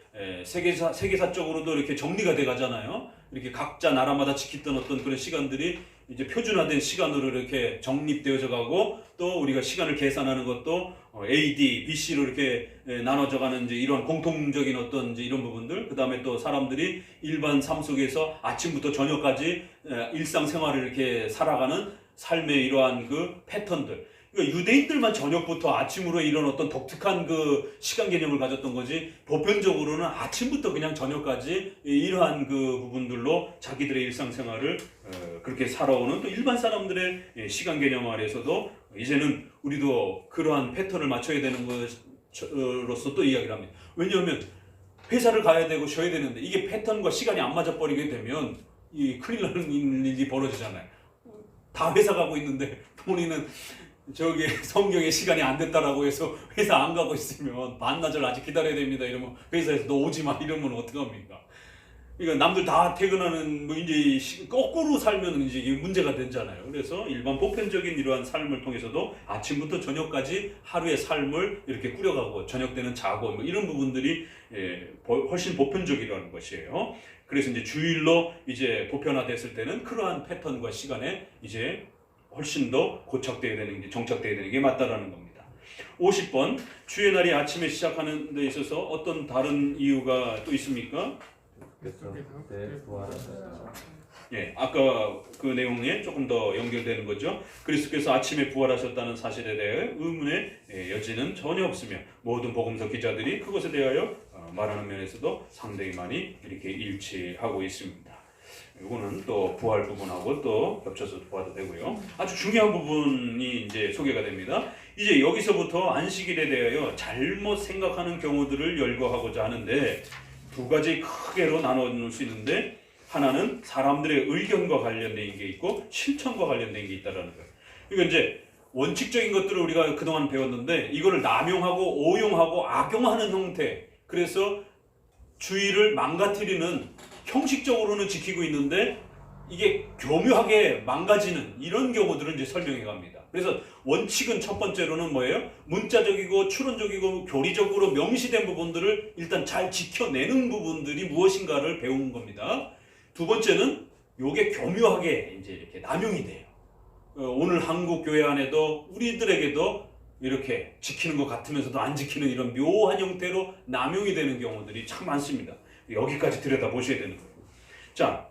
세계사적으로도 이렇게 정리가 돼 가잖아요. 이렇게 각자 나라마다 지켰던 어떤 그런 시간들이 이제 표준화된 시간으로 이렇게 정립되어져 가고, 또 우리가 시간을 계산하는 것도 AD, BC로 이렇게 나눠져 가는 이제 이런 공통적인 어떤 이제 이런 부분들, 그 다음에 또 사람들이 일반 삶 속에서 아침부터 저녁까지 일상생활을 이렇게 살아가는 삶의 이러한 그 패턴들. 그러니까 유대인들만 저녁부터 아침으로 이런 어떤 독특한 그 시간 개념을 가졌던 거지, 보편적으로는 아침부터 그냥 저녁까지 이러한 그 부분들로 자기들의 일상생활을 그렇게 살아오는 또 일반 사람들의 시간 개념 아래에서도 이제는 우리도 그러한 패턴을 맞춰야 되는 것으로서 또 이야기를 합니다. 왜냐하면 회사를 가야 되고 쉬어야 되는데 이게 패턴과 시간이 안 맞아버리게 되면 이 큰일 나는 일이 벌어지잖아요. 다 회사 가고 있는데 본인은 저기 성경에 시간이 안 됐다라고 해서 회사 안 가고 있으면 반나절 아직 기다려야 됩니다. 이러면 회사에서 너 오지 마 이러면 어떡합니까? 그러니까 남들 다 퇴근하는 뭐 이제 거꾸로 살면 이제 이게 문제가 되잖아요. 그래서 일반 보편적인 이러한 삶을 통해서도 아침부터 저녁까지 하루의 삶을 이렇게 꾸려가고 저녁 때는 자고 뭐 이런 부분들이 훨씬 보편적이라는 것이에요. 그래서 이제 주일로 이제 보편화됐을 때는 그러한 패턴과 시간에 이제 훨씬 더 고착되어야 되는 게, 정착되어야 되는 게 맞다라는 겁니다. 50번, 주의 날이 아침에 시작하는 데 있어서 어떤 다른 이유가 또 있습니까? 그래서 그때 부활하셨다. 예, 아까 그 내용에 조금 더 연결되는 거죠. 그리스도께서 아침에 부활하셨다는 사실에 대해 의문의 여지는 전혀 없으며 모든 복음서 기자들이 그것에 대하여 말하는 면에서도 상당히 많이 이렇게 일치하고 있습니다. 이거는 또 부활 부분하고 또 겹쳐서 봐도 되고요. 아주 중요한 부분이 이제 소개가 됩니다. 이제 여기서부터 안식일에 대하여 잘못 생각하는 경우들을 열거하고자 하는데 두 가지 크게로 나눠 놓을 수 있는데, 하나는 사람들의 의견과 관련된 게 있고 실천과 관련된 게 있다라는 거예요. 그러니까 이제 원칙적인 것들을 우리가 그동안 배웠는데 이거를 남용하고 오용하고 악용하는 형태, 그래서 주의를 망가뜨리는, 형식적으로는 지키고 있는데 이게 교묘하게 망가지는 이런 경우들은 이제 설명해 갑니다. 그래서 원칙은 첫 번째로는 뭐예요? 문자적이고 추론적이고 교리적으로 명시된 부분들을 일단 잘 지켜내는 부분들이 무엇인가를 배우는 겁니다. 두 번째는 요게 교묘하게 이제 이렇게 남용이 돼요. 오늘 한국 교회 안에도 우리들에게도 이렇게 지키는 것 같으면서도 안 지키는 이런 묘한 형태로 남용이 되는 경우들이 참 많습니다. 여기까지 들여다보셔야 되는 거예요. 자,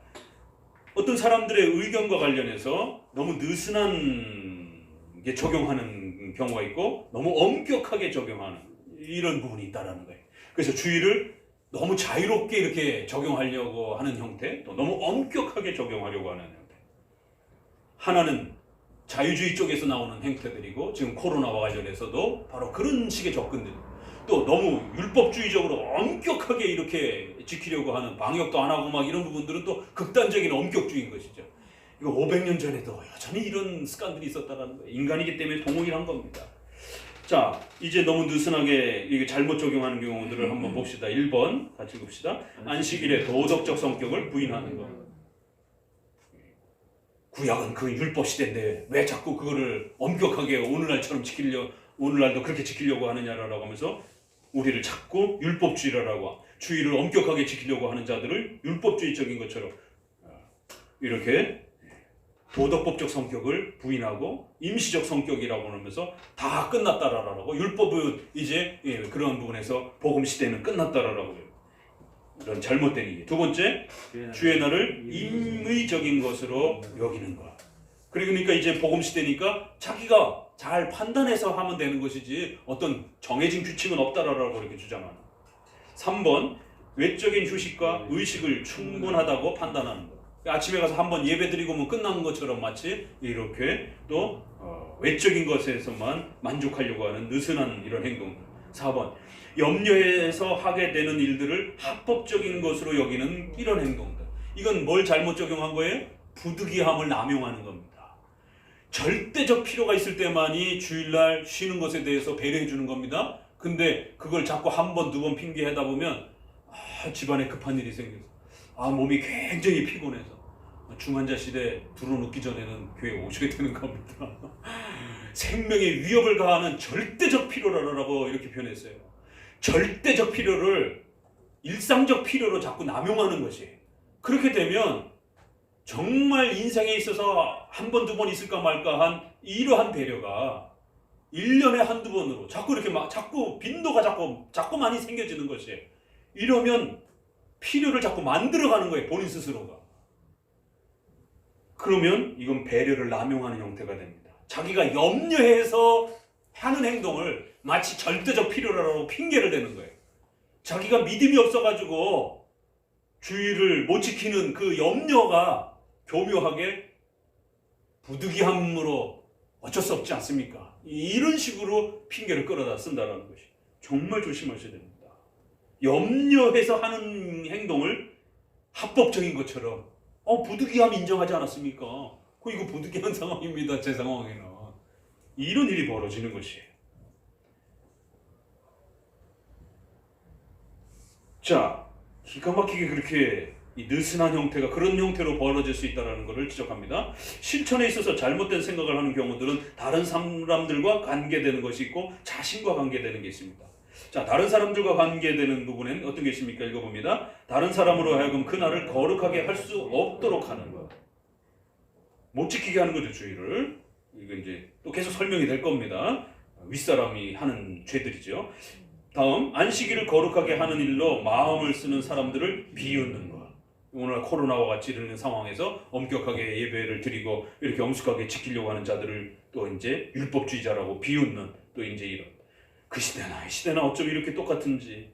어떤 사람들의 의견과 관련해서 너무 느슨한 게 적용하는 경우가 있고 너무 엄격하게 적용하는 이런 부분이 있다는 거예요. 그래서 주의를 너무 자유롭게 이렇게 적용하려고 하는 형태, 또 너무 엄격하게 적용하려고 하는 형태. 하나는 자유주의 쪽에서 나오는 행태들이고 지금 코로나와 관련해서도 바로 그런 식의 접근들. 또 너무 율법주의적으로 엄격하게 이렇게 지키려고 하는 방역도 안 하고 막 이런 부분들은 또 극단적인 엄격주의인 것이죠. 이거 500년 전에도 여전히 이런 습관들이 있었다는 거예요. 인간이기 때문에 동일한 겁니다. 자, 이제 너무 느슨하게 이게 잘못 적용하는 경우들을 한번 봅시다. 1번 같이 봅시다. 안식일의 도덕적 성격을 부인하는 것. 구약은 그 율법 시대인데 왜 자꾸 그거를 엄격하게 오늘날처럼 오늘날도 그렇게 지키려고 하느냐라고 하면서 우리를 자꾸 율법주의라고 주의를 엄격하게 지키려고 하는 자들을 율법주의적인 것처럼 이렇게 도덕법적 성격을 부인하고 임시적 성격이라고 하면서 다 끝났다라고 율법은 이제 그런 부분에서 복음 시대는 끝났다라고 이런 잘못된 얘기. 두 번째, 주의 날을 임의적인 것으로 여기는 것. 그러니까 이제 복음 시대니까 자기가 잘 판단해서 하면 되는 것이지 어떤 정해진 규칙은 없다라고 이렇게 주장하는. 3번, 외적인 휴식과 의식을 충분하다고 판단하는 것. 아침에 가서 한번 예배 드리고 뭐 끝난 것처럼 마치 이렇게 또 외적인 것에서만 만족하려고 하는 느슨한 이런 행동들. 4번, 염려해서 하게 되는 일들을 합법적인 것으로 여기는 이런 행동들. 이건 뭘 잘못 적용한 거예요? 부득이함을 남용하는 겁니다. 절대적 필요가 있을 때만이 주일날 쉬는 것에 대해서 배려해 주는 겁니다. 근데 그걸 자꾸 한 번, 두 번 핑계하다 보면 집안에 급한 일이 생겨서 몸이 굉장히 피곤해서 중환자실에 들어눕기 전에는 교회에 오시게 되는 겁니다. 생명의 위협을 가하는 절대적 필요라고 이렇게 표현했어요. 절대적 필요를 일상적 필요로 자꾸 남용하는 것이에요. 그렇게 되면 정말 인생에 있어서 한 번, 두 번 있을까 말까 한 이러한 배려가 1년에 한두 번으로 자꾸 이렇게 자꾸 빈도가 자꾸 많이 생겨지는 것이에요. 이러면 필요를 자꾸 만들어가는 거예요. 본인 스스로가. 그러면 이건 배려를 남용하는 형태가 됩니다. 자기가 염려해서 하는 행동을 마치 절대적 필요라고 핑계를 대는 거예요. 자기가 믿음이 없어가지고 주의를 못 지키는 그 염려가 교묘하게 부득이함으로 어쩔 수 없지 않습니까? 이런 식으로 핑계를 끌어다 쓴다는 것이 정말 조심하셔야 됩니다. 염려해서 하는 행동을 합법적인 것처럼 부득이함 인정하지 않았습니까? 이거 부득이한 상황입니다. 제 상황에는. 이런 일이 벌어지는 것이에요. 자, 기가 막히게 그렇게 이 느슨한 형태가 그런 형태로 벌어질 수 있다는 것을 지적합니다. 실천에 있어서 잘못된 생각을 하는 경우들은 다른 사람들과 관계되는 것이 있고 자신과 관계되는 게 있습니다. 자, 다른 사람들과 관계되는 부분엔 어떤 게 있습니까? 읽어봅니다. 다른 사람으로 하여금 그 날을 거룩하게 할 수 없도록 하는 것. 못 지키게 하는 거죠, 주의를. 이거 이제 또 계속 설명이 될 겁니다. 윗사람이 하는 죄들이죠. 다음, 안식일을 거룩하게 하는 일로 마음을 쓰는 사람들을 비웃는 것. 오늘 코로나와 같이 이런 상황에서 엄격하게 예배를 드리고 이렇게 엄숙하게 지키려고 하는 자들을 또 이제 율법주의자라고 비웃는 또 이제 이런. 그 시대나 이 시대나 어쩜 이렇게 똑같은지.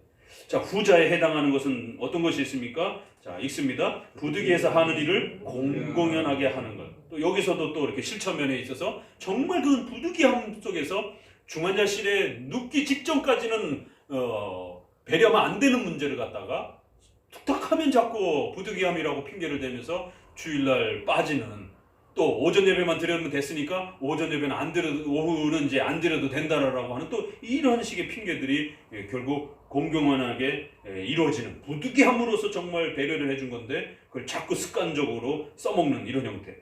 자, 후자에 해당하는 것은 어떤 것이 있습니까? 자, 읽습니다. 부득이해서 하는 일을 공공연하게 하는 것. 또 여기서도 또 이렇게 실천면에 있어서 정말 그 부득이함 속에서 중환자실에 눕기 직전까지는 배려하면 안 되는 문제를 갖다가 툭탁하면 자꾸 부득이함이라고 핑계를 대면서 주일날 빠지는, 또 오전 예배만 드리면 됐으니까 오전 예배는 안 드려도 오후는 이제 안 드려도 된다라고 하는 또 이런 식의 핑계들이 결국 공공연하게 이루어지는, 부득이함으로써 정말 배려를 해준 건데 그걸 자꾸 습관적으로 써먹는 이런 형태.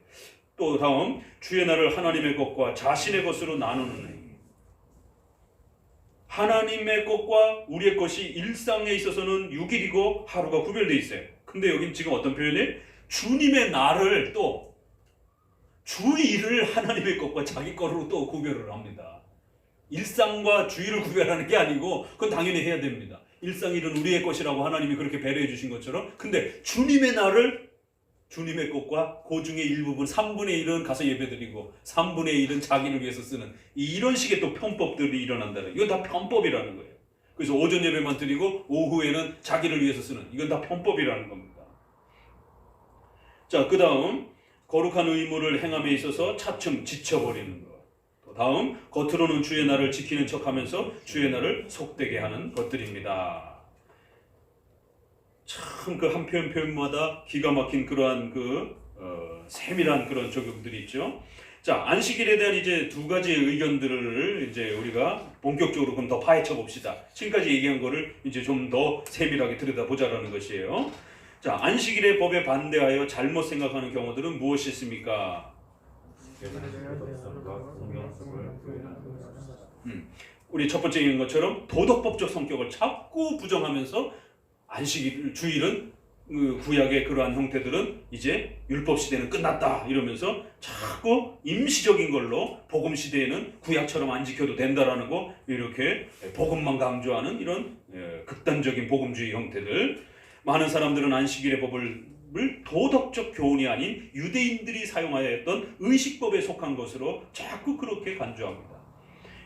또 다음, 주의 날을 하나님의 것과 자신의 것으로 나누는 행위. 하나님의 것과 우리의 것이 일상에 있어서는 6일이고 하루가 구별되어 있어요. 근데 여긴 지금 어떤 표현이? 주님의 날을 또 주일을 하나님의 것과 자기 거로 또 구별을 합니다. 일상과 주일을 구별하는 게 아니고 그건 당연히 해야 됩니다. 일상일은 우리의 것이라고 하나님이 그렇게 배려해 주신 것처럼, 근데 주님의 날을 주님의 것과 그 중에 일부분 3분의 1은 가서 예배드리고 3분의 1은 자기를 위해서 쓰는 이런 식의 또 편법들이 일어난다는, 이건 다 편법이라는 거예요. 그래서 오전 예배만 드리고 오후에는 자기를 위해서 쓰는, 이건 다 편법이라는 겁니다. 자, 그 다음 거룩한 의무를 행함에 있어서 차츰 지쳐버리는 것. 또 다음, 겉으로는 주의 날을 지키는 척하면서 주의 날을 속되게 하는 것들입니다. 참 그 한 표현마다 기가 막힌 그러한 세밀한 그런 적용들이 있죠. 자, 안식일에 대한 이제 두 가지 의견들을 이제 우리가 본격적으로 그럼 더 파헤쳐 봅시다. 지금까지 얘기한 거를 이제 좀 더 세밀하게 들여다보자라는 것이에요. 자, 안식일의 법에 반대하여 잘못 생각하는 경우들은 무엇이 있습니까? 우리 첫 번째 얘기한 것처럼 도덕법적 성격을 자꾸 부정하면서 안식일, 주일은 구약의 그러한 형태들은 이제 율법 시대는 끝났다 이러면서 자꾸 임시적인 걸로 복음 시대에는 구약처럼 안 지켜도 된다라는 거, 이렇게 복음만 강조하는 이런 극단적인 복음주의 형태들. 많은 사람들은 안식일의 법을 도덕적 교훈이 아닌 유대인들이 사용하여 했던 의식법에 속한 것으로 자꾸 그렇게 간주합니다.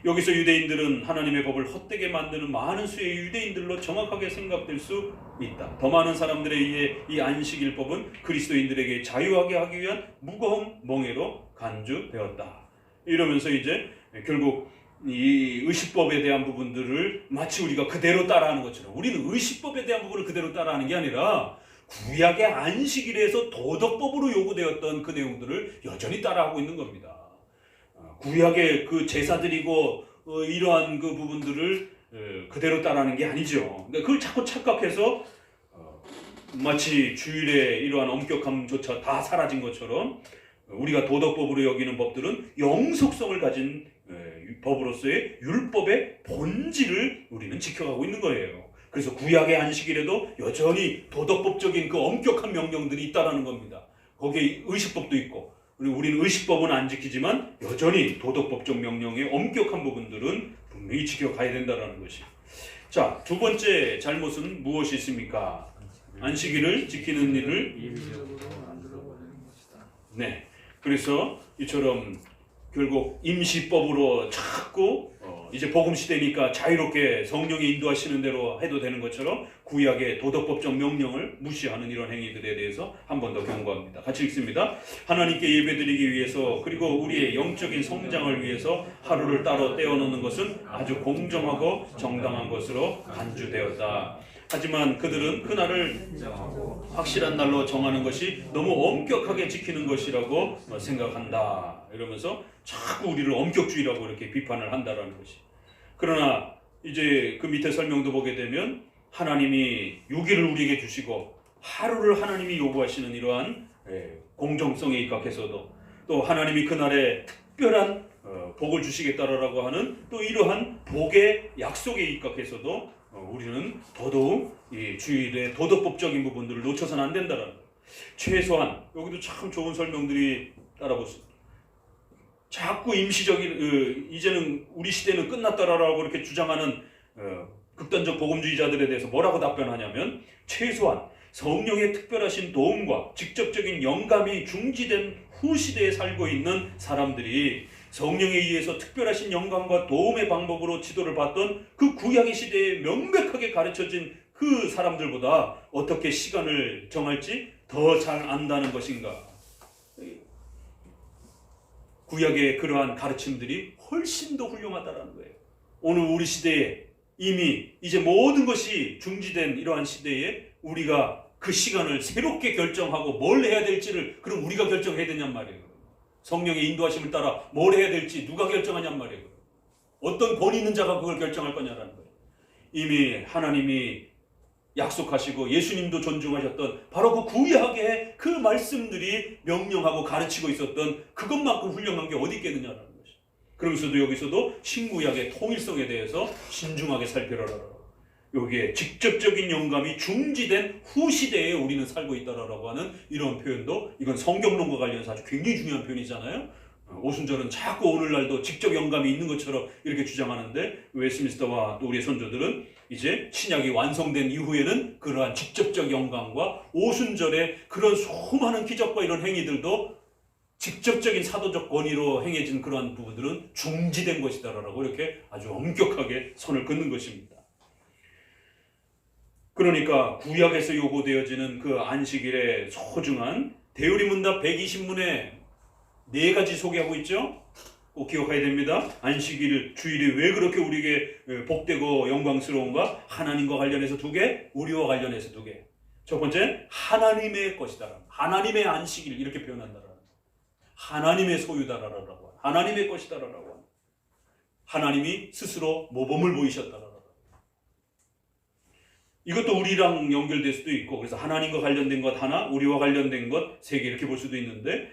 여기서 유대인들은 하나님의 법을 헛되게 만드는 많은 수의 유대인들로 정확하게 생각될 수 있다. 더 많은 사람들에 의해 이 안식일법은 그리스도인들에게 자유하게 하기 위한 무거운 멍에로 간주되었다. 이러면서 이제 결국 이 의식법에 대한 부분들을 마치 우리가 그대로 따라하는 것처럼, 우리는 의식법에 대한 부분을 그대로 따라하는 게 아니라 구약의 안식일에서 도덕법으로 요구되었던 그 내용들을 여전히 따라하고 있는 겁니다. 구약의 그 제사드리고 이러한 그 부분들을 그대로 따라하는 게 아니죠. 그러니까 그걸 자꾸 착각해서 마치 주일의 이러한 엄격함조차 다 사라진 것처럼 우리가 도덕법으로 여기는 법들은 영속성을 가진 법으로서의 율법의 본질을 우리는 지켜가고 있는 거예요. 그래서 구약의 안식일에도 여전히 도덕법적인 그 엄격한 명령들이 있다는 겁니다. 거기에 의식법도 있고, 우리는 의식법은 안 지키지만 여전히 도덕법적 명령의 엄격한 부분들은 분명히 지켜가야 된다는 것이. 자, 두 번째 잘못은 무엇이 있습니까? 안식일을 지키는 일을 네, 그래서 이처럼 결국 임시법으로 자꾸 이제 복음 시대니까 자유롭게 성령이 인도하시는 대로 해도 되는 것처럼 구약의 도덕법적 명령을 무시하는 이런 행위들에 대해서 한 번 더 경고합니다. 같이 읽습니다. 하나님께 예배드리기 위해서 그리고 우리의 영적인 성장을 위해서 하루를 따로 떼어놓는 것은 아주 공정하고 정당한 것으로 간주되었다. 하지만 그들은 그날을 확실한 날로 정하는 것이 너무 엄격하게 지키는 것이라고 생각한다. 이러면서 자꾸 우리를 엄격주의라고 이렇게 비판을 한다라는 것이. 그러나 이제 그 밑에 설명도 보게 되면 하나님이 6일을 우리에게 주시고 하루를 하나님이 요구하시는 이러한 공정성에 입각해서도 또 하나님이 그날에 특별한 복을 주시겠다라고 하는 또 이러한 복의 약속에 입각해서도 우리는 더더욱 이 주일의 도덕법적인 부분들을 놓쳐서는 안 된다라는 거예요. 최소한 여기도 참 좋은 설명들이 따라보세요. 자꾸 임시적인 이제는 우리 시대는 끝났다라고 이렇게 주장하는 극단적 복음주의자들에 대해서 뭐라고 답변하냐면, 최소한 성령의 특별하신 도움과 직접적인 영감이 중지된 후 시대에 살고 있는 사람들이 성령에 의해서 특별하신 영감과 도움의 방법으로 지도를 받던 그 구약의 시대에 명백하게 가르쳐진 그 사람들보다 어떻게 시간을 정할지 더 잘 안다는 것인가. 구약의 그러한 가르침들이 훨씬 더 훌륭하다는 거예요. 오늘 우리 시대에 이미 이제 모든 것이 중지된 이러한 시대에 우리가 그 시간을 새롭게 결정하고 뭘 해야 될지를 그럼 우리가 결정해야 되냔 말이에요. 성령의 인도하심을 따라 뭘 해야 될지 누가 결정하냔 말이에요. 어떤 권위 있는 자가 그걸 결정할 거냐라는 거예요. 이미 하나님이 약속하시고 예수님도 존중하셨던 바로 그 구약의 그 말씀들이 명령하고 가르치고 있었던 그것만큼 훌륭한 게 어디 있겠느냐라는 것이. 그러면서도 여기서도 신구약의 통일성에 대해서 신중하게 살펴라. 여기에 직접적인 영감이 중지된 후시대에 우리는 살고 있다라고 하는 이런 표현도, 이건 성경론과 관련해서 아주 굉장히 중요한 표현이잖아요. 오순절은 자꾸 오늘날도 직접 영감이 있는 것처럼 이렇게 주장하는데, 웨스민스터와 또 우리의 선조들은 이제 신약이 완성된 이후에는 그러한 직접적 영감과 오순절의 그런 수많은 기적과 이런 행위들도 직접적인 사도적 권위로 행해진 그러한 부분들은 중지된 것이다라고 이렇게 아주 엄격하게 선을 긋는 것입니다. 그러니까 구약에서 요구되어지는 그 안식일의 소중한 대우리문답 120문에 4가지 소개하고 있죠. 꼭 기억해야 됩니다. 안식일, 주일이 왜 그렇게 우리에게 복되고 영광스러운가? 하나님과 관련해서 2개, 우리와 관련해서 2개. 첫 번째, 하나님의 것이다. 하나님의 안식일 이렇게 표현한다. 하나님의 소유다라고. 하나님의 것이다라고. 하나님이 스스로 모범을 보이셨다라고. 이것도 우리랑 연결될 수도 있고, 그래서 하나님과 관련된 것 하나, 우리와 관련된 것 3개 이렇게 볼 수도 있는데,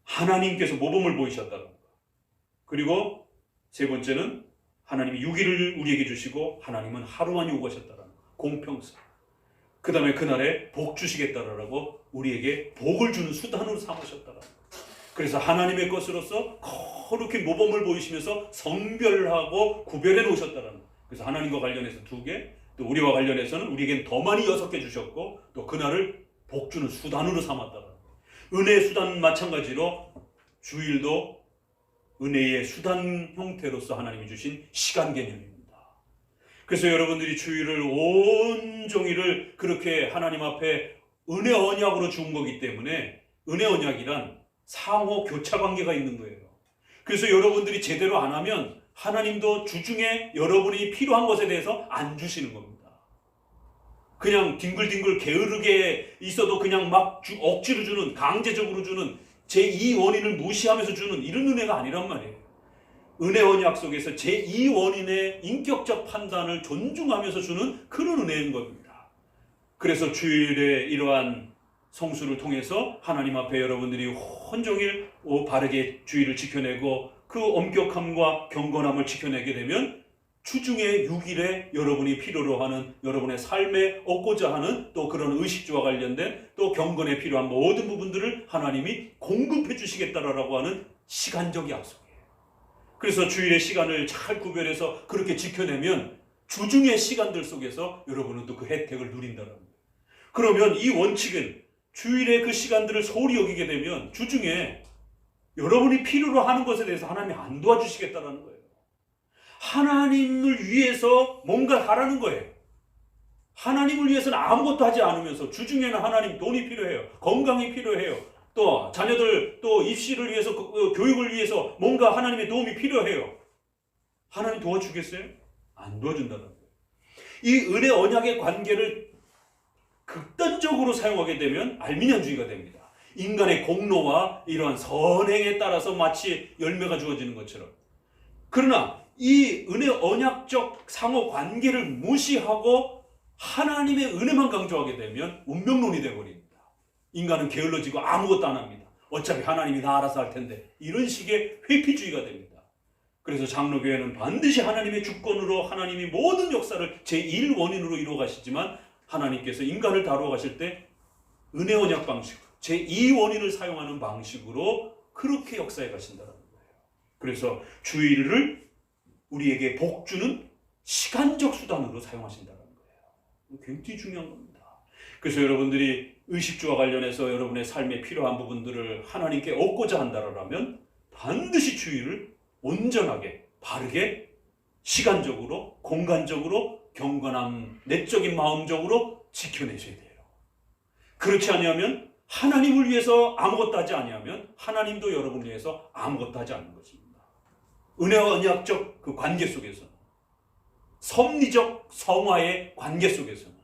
하나님께서 모범을 보이셨다는 것. 그리고 3번째는 하나님이 6일을 우리에게 주시고 하나님은 하루만 요구하셨다는 것. 공평성. 그 다음에 그날에 복 주시겠다라고 우리에게 복을 주는 수단으로 삼으셨다는 것. 그래서 하나님의 것으로서 거룩히 모범을 보이시면서 성별하고 구별해 놓으셨다는 것. 그래서 하나님과 관련해서 2개, 또 우리와 관련해서는 우리에겐 더 많이 6개 주셨고, 또 그날을 복 주는 수단으로 삼았다는 것. 은혜의 수단 마찬가지로 주일도 은혜의 수단 형태로서 하나님이 주신 시간 개념입니다. 그래서 여러분들이 주일을 온종일을 그렇게 하나님 앞에 은혜 언약으로 준 거기 때문에, 은혜 언약이란 상호 교차 관계가 있는 거예요. 그래서 여러분들이 제대로 안 하면 하나님도 주중에 여러분이 필요한 것에 대해서 안 주시는 겁니다. 그냥 뒹굴뒹굴 게으르게 있어도 그냥 막 억지로 주는, 강제적으로 주는, 제2원인을 무시하면서 주는 이런 은혜가 아니란 말이에요. 은혜 언약 속에서 제2원인의 인격적 판단을 존중하면서 주는 그런 은혜인 겁니다. 그래서 주일에 이러한 성수를 통해서 하나님 앞에 여러분들이 온종일 바르게 주일을 지켜내고 그 엄격함과 경건함을 지켜내게 되면 주중에 6일에 여러분이 필요로 하는, 여러분의 삶에 얻고자 하는 또 그런 의식주와 관련된 또 경건에 필요한 모든 부분들을 하나님이 공급해 주시겠다라고 하는 시간적 약속이에요. 그래서 주일의 시간을 잘 구별해서 그렇게 지켜내면 주중의 시간들 속에서 여러분은 또 그 혜택을 누린다는 거예요. 그러면 이 원칙은 주일의 그 시간들을 소홀히 여기게 되면 주중에 여러분이 필요로 하는 것에 대해서 하나님이 안 도와주시겠다는 거예요. 하나님을 위해서 뭔가 하라는 거예요. 하나님을 위해서는 아무것도 하지 않으면서 주중에는 하나님 돈이 필요해요. 건강이 필요해요. 또 자녀들 또 입시를 위해서, 교육을 위해서 뭔가 하나님의 도움이 필요해요. 하나님 도와주겠어요? 안 도와준다는 거예요. 이 은혜 언약의 관계를 극단적으로 사용하게 되면 알미니안주의가 됩니다. 인간의 공로와 이러한 선행에 따라서 마치 열매가 주어지는 것처럼. 그러나 이 은혜 언약적 상호 관계를 무시하고 하나님의 은혜만 강조하게 되면 운명론이 되어버립니다. 인간은 게을러지고 아무것도 안 합니다. 어차피 하나님이 다 알아서 할 텐데, 이런 식의 회피주의가 됩니다. 그래서 장로교회는 반드시 하나님의 주권으로 하나님이 모든 역사를 제1원인으로 이루어 가시지만, 하나님께서 인간을 다루어 가실 때 은혜 언약 방식, 제2원인을 사용하는 방식으로 그렇게 역사해 가신다는 거예요. 그래서 주일을 우리에게 복주는 시간적 수단으로 사용하신다는 거예요. 굉장히 중요한 겁니다. 그래서 여러분들이 의식주와 관련해서 여러분의 삶에 필요한 부분들을 하나님께 얻고자 한다면 반드시 주일을 온전하게, 바르게, 시간적으로, 공간적으로, 경건함, 내적인 마음적으로 지켜내셔야 돼요. 그렇지 않으면 하나님을 위해서 아무것도 하지 아니하면 하나님도 여러분을 위해서 아무것도 하지 않는 것입니다. 은혜와 언약적 그 관계 속에서, 섭리적 성화의 관계 속에서는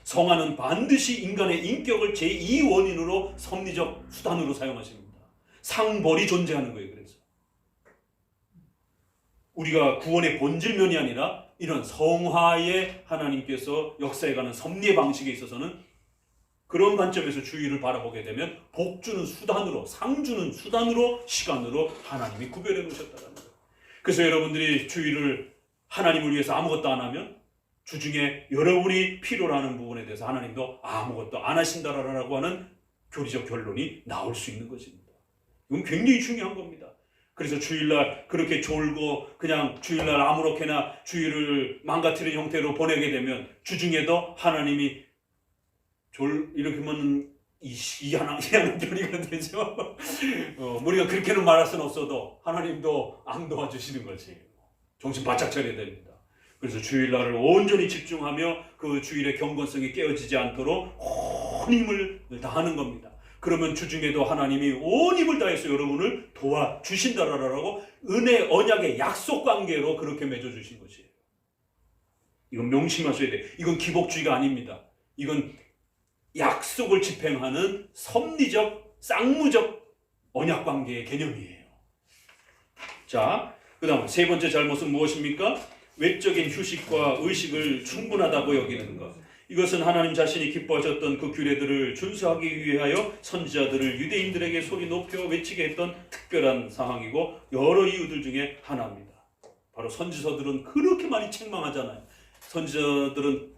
성화는 반드시 인간의 인격을 제2원인으로 섭리적 수단으로 사용하십니다. 상벌이 존재하는 거예요. 그래서 우리가 구원의 본질면이 아니라 이런 성화의 하나님께서 역사해가는 섭리의 방식에 있어서는 그런 관점에서 주일을 바라보게 되면 복주는 수단으로, 상주는 수단으로, 시간으로 하나님이 구별해 놓으셨다는 거예요. 그래서 여러분들이 주일을 하나님을 위해서 아무것도 안 하면 주중에 여러분이 필요로 하는 부분에 대해서 하나님도 아무것도 안 하신다라고 하는 교리적 결론이 나올 수 있는 것입니다. 이건 굉장히 중요한 겁니다. 그래서 주일날 그렇게 졸고 그냥 주일날 아무렇게나 주일을 망가뜨리는 형태로 보내게 되면 주중에도 하나님이 이렇게 하면 이하는 교리가 되죠. 우리가 그렇게는 말할 수는 없어도 하나님도 안 도와주시는 거지. 정신 바짝 차려야 됩니다. 그래서 주일날을 온전히 집중하며 그 주일의 경건성이 깨어지지 않도록 온 힘을 다하는 겁니다. 그러면 주중에도 하나님이 온 힘을 다해서 여러분을 도와주신다라고 은혜 언약의 약속 관계로 그렇게 맺어주신 것이에요. 이건 명심하셔야 돼요. 이건 기복주의가 아닙니다. 이건 약속을 집행하는 섭리적, 쌍무적 언약 관계의 개념이에요. 자, 그 다음 세 번째 잘못은 무엇입니까? 외적인 휴식과 의식을 충분하다고 여기는 것. 이것은 하나님 자신이 기뻐하셨던 그 규례들을 준수하기 위하여 선지자들을 유대인들에게 소리 높여 외치게 했던 특별한 상황이고 여러 이유들 중에 하나입니다. 바로 선지서들은 그렇게 많이 책망하잖아요. 선지자들은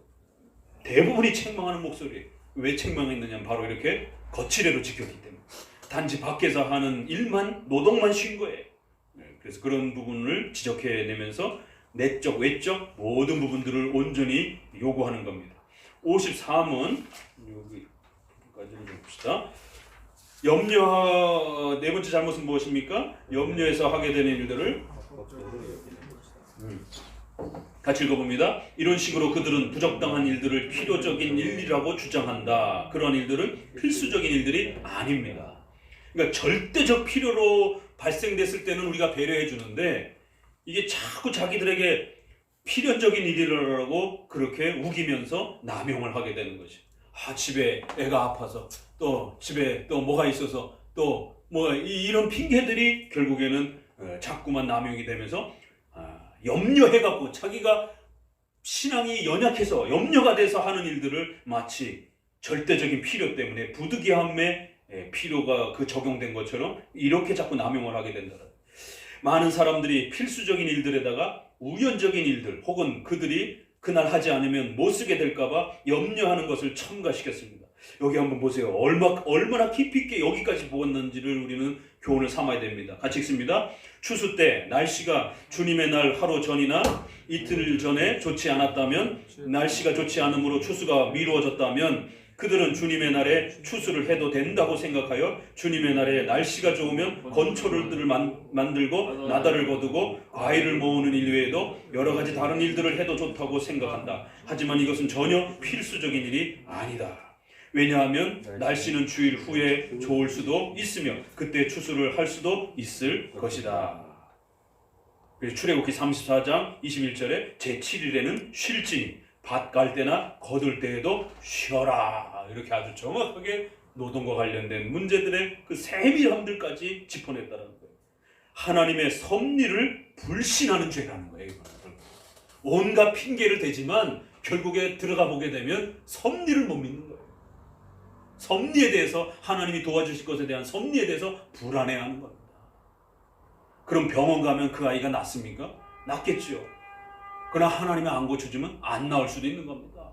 대부분이 책망하는 목소리예요. 왜 책망했느냐면 바로 이렇게 거칠애로 지켰기 때문에. 단지 밖에서 하는 일만, 노동만 쉰 거예요. 그래서 그런 부분을 지적해내면서 내적, 외적 모든 부분들을 온전히 요구하는 겁니다. 53은 여기까지는 좀 봅시다. 네 번째 잘못은 무엇입니까? 염려해서 하게 되는 일들을 같이 읽어봅니다. 이런 식으로 그들은 부적당한 일들을 필요적인 일이라고 주장한다. 그런 일들은 필수적인 일들이 아닙니다. 그러니까 절대적 필요로 발생됐을 때는 우리가 배려해 주는데 이게 자꾸 자기들에게 필연적인 일이라고 그렇게 우기면서 남용을 하게 되는 것이. 집에 애가 아파서 또 집에 또 뭐가 있어서 또 뭐 이런 핑계들이 결국에는 자꾸만 남용이 되면서 염려해갖고 자기가 신앙이 연약해서 염려가 돼서 하는 일들을 마치 절대적인 필요 때문에 부득이함에 필요가 적용된 것처럼 이렇게 자꾸 남용을 하게 된다. 많은 사람들이 필수적인 일들에다가 우연적인 일들 혹은 그들이 그날 하지 않으면 못 쓰게 될까봐 염려하는 것을 첨가시켰습니다. 여기 한번 보세요. 얼마나 깊이 있게 여기까지 보았는지를 우리는 교훈을 삼아야 됩니다. 같이 읽습니다. 추수 때 날씨가 주님의 날 하루 전이나 이틀 전에 좋지 않았다면, 날씨가 좋지 않으므로 추수가 미루어졌다면 그들은 주님의 날에 추수를 해도 된다고 생각하여 주님의 날에 날씨가 좋으면 건초들을 만들고 나달을 거두고 과일을 모으는 일 외에도 여러 가지 다른 일들을 해도 좋다고 생각한다. 하지만 이것은 전혀 필수적인 일이 아니다. 왜냐하면 날씨는 주일 후에 좋을 수도 있으며 그때 추수를 할 수도 있을 것이다. 출애굽기 34장 21절에 제7일에는 쉴지니 밭 갈 때나 거둘 때에도 쉬어라. 이렇게 아주 정확하게 노동과 관련된 문제들의 그 세밀함들까지 짚어냈다는 거예요. 하나님의 섭리를 불신하는 죄라는 거예요. 이거는. 온갖 핑계를 대지만 결국에 들어가 보게 되면 섭리를 못 믿는 거예요. 섭리에 대해서 하나님이 도와주실 것에 대한 섭리에 대해서 불안해하는 겁니다. 그럼 병원 가면 그 아이가 낫습니까? 낫겠죠. 그러나 하나님이 안 고쳐주면 안 나올 수도 있는 겁니다.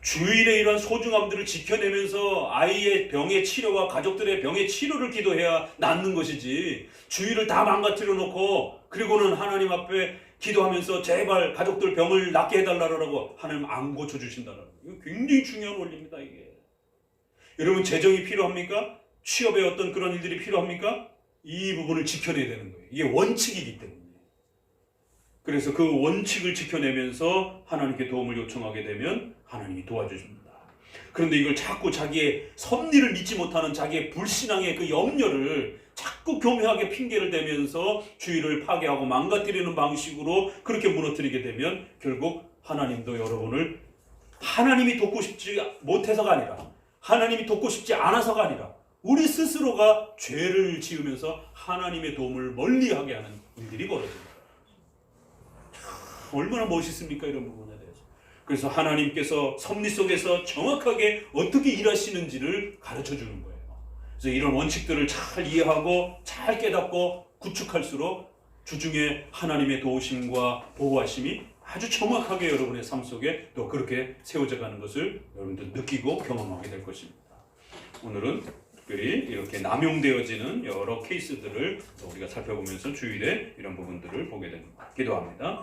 주일의 이러한 소중함들을 지켜내면서 아이의 병의 치료와 가족들의 병의 치료를 기도해야 낫는 것이지, 주일을 다 망가뜨려 놓고 그리고는 하나님 앞에 기도하면서 제발 가족들 병을 낫게 해달라고 하나님 안 고쳐주신다는 거예요. 이거 굉장히 중요한 원리입니다. 이게 여러분, 재정이 필요합니까? 취업에 어떤 그런 일들이 필요합니까? 이 부분을 지켜내야 되는 거예요. 이게 원칙이기 때문에. 그래서 그 원칙을 지켜내면서 하나님께 도움을 요청하게 되면 하나님이 도와주십니다. 그런데 이걸 자꾸 자기의 섭리를 믿지 못하는 자기의 불신앙의 그 염려를 자꾸 교묘하게 핑계를 대면서 주의를 파괴하고 망가뜨리는 방식으로 그렇게 무너뜨리게 되면 결국 하나님도 여러분을 하나님이 돕고 싶지 못해서가 아니라, 하나님이 돕고 싶지 않아서가 아니라 우리 스스로가 죄를 지으면서 하나님의 도움을 멀리하게 하는 일들이 벌어집니다. 얼마나 멋있습니까? 이런 부분에 대해서. 그래서 하나님께서 섭리 속에서 정확하게 어떻게 일하시는지를 가르쳐 주는 거예요. 그래서 이런 원칙들을 잘 이해하고 잘 깨닫고 구축할수록 주중에 하나님의 도우심과 보호하심이 아주 정확하게 여러분의 삶 속에 또 그렇게 세워져 가는 것을 여러분들 느끼고 경험하게 될 것입니다. 오늘은 특별히 이렇게 남용되어지는 여러 케이스들을 우리가 살펴보면서 주일에 이런 부분들을 보게 됩니다. 기도합니다.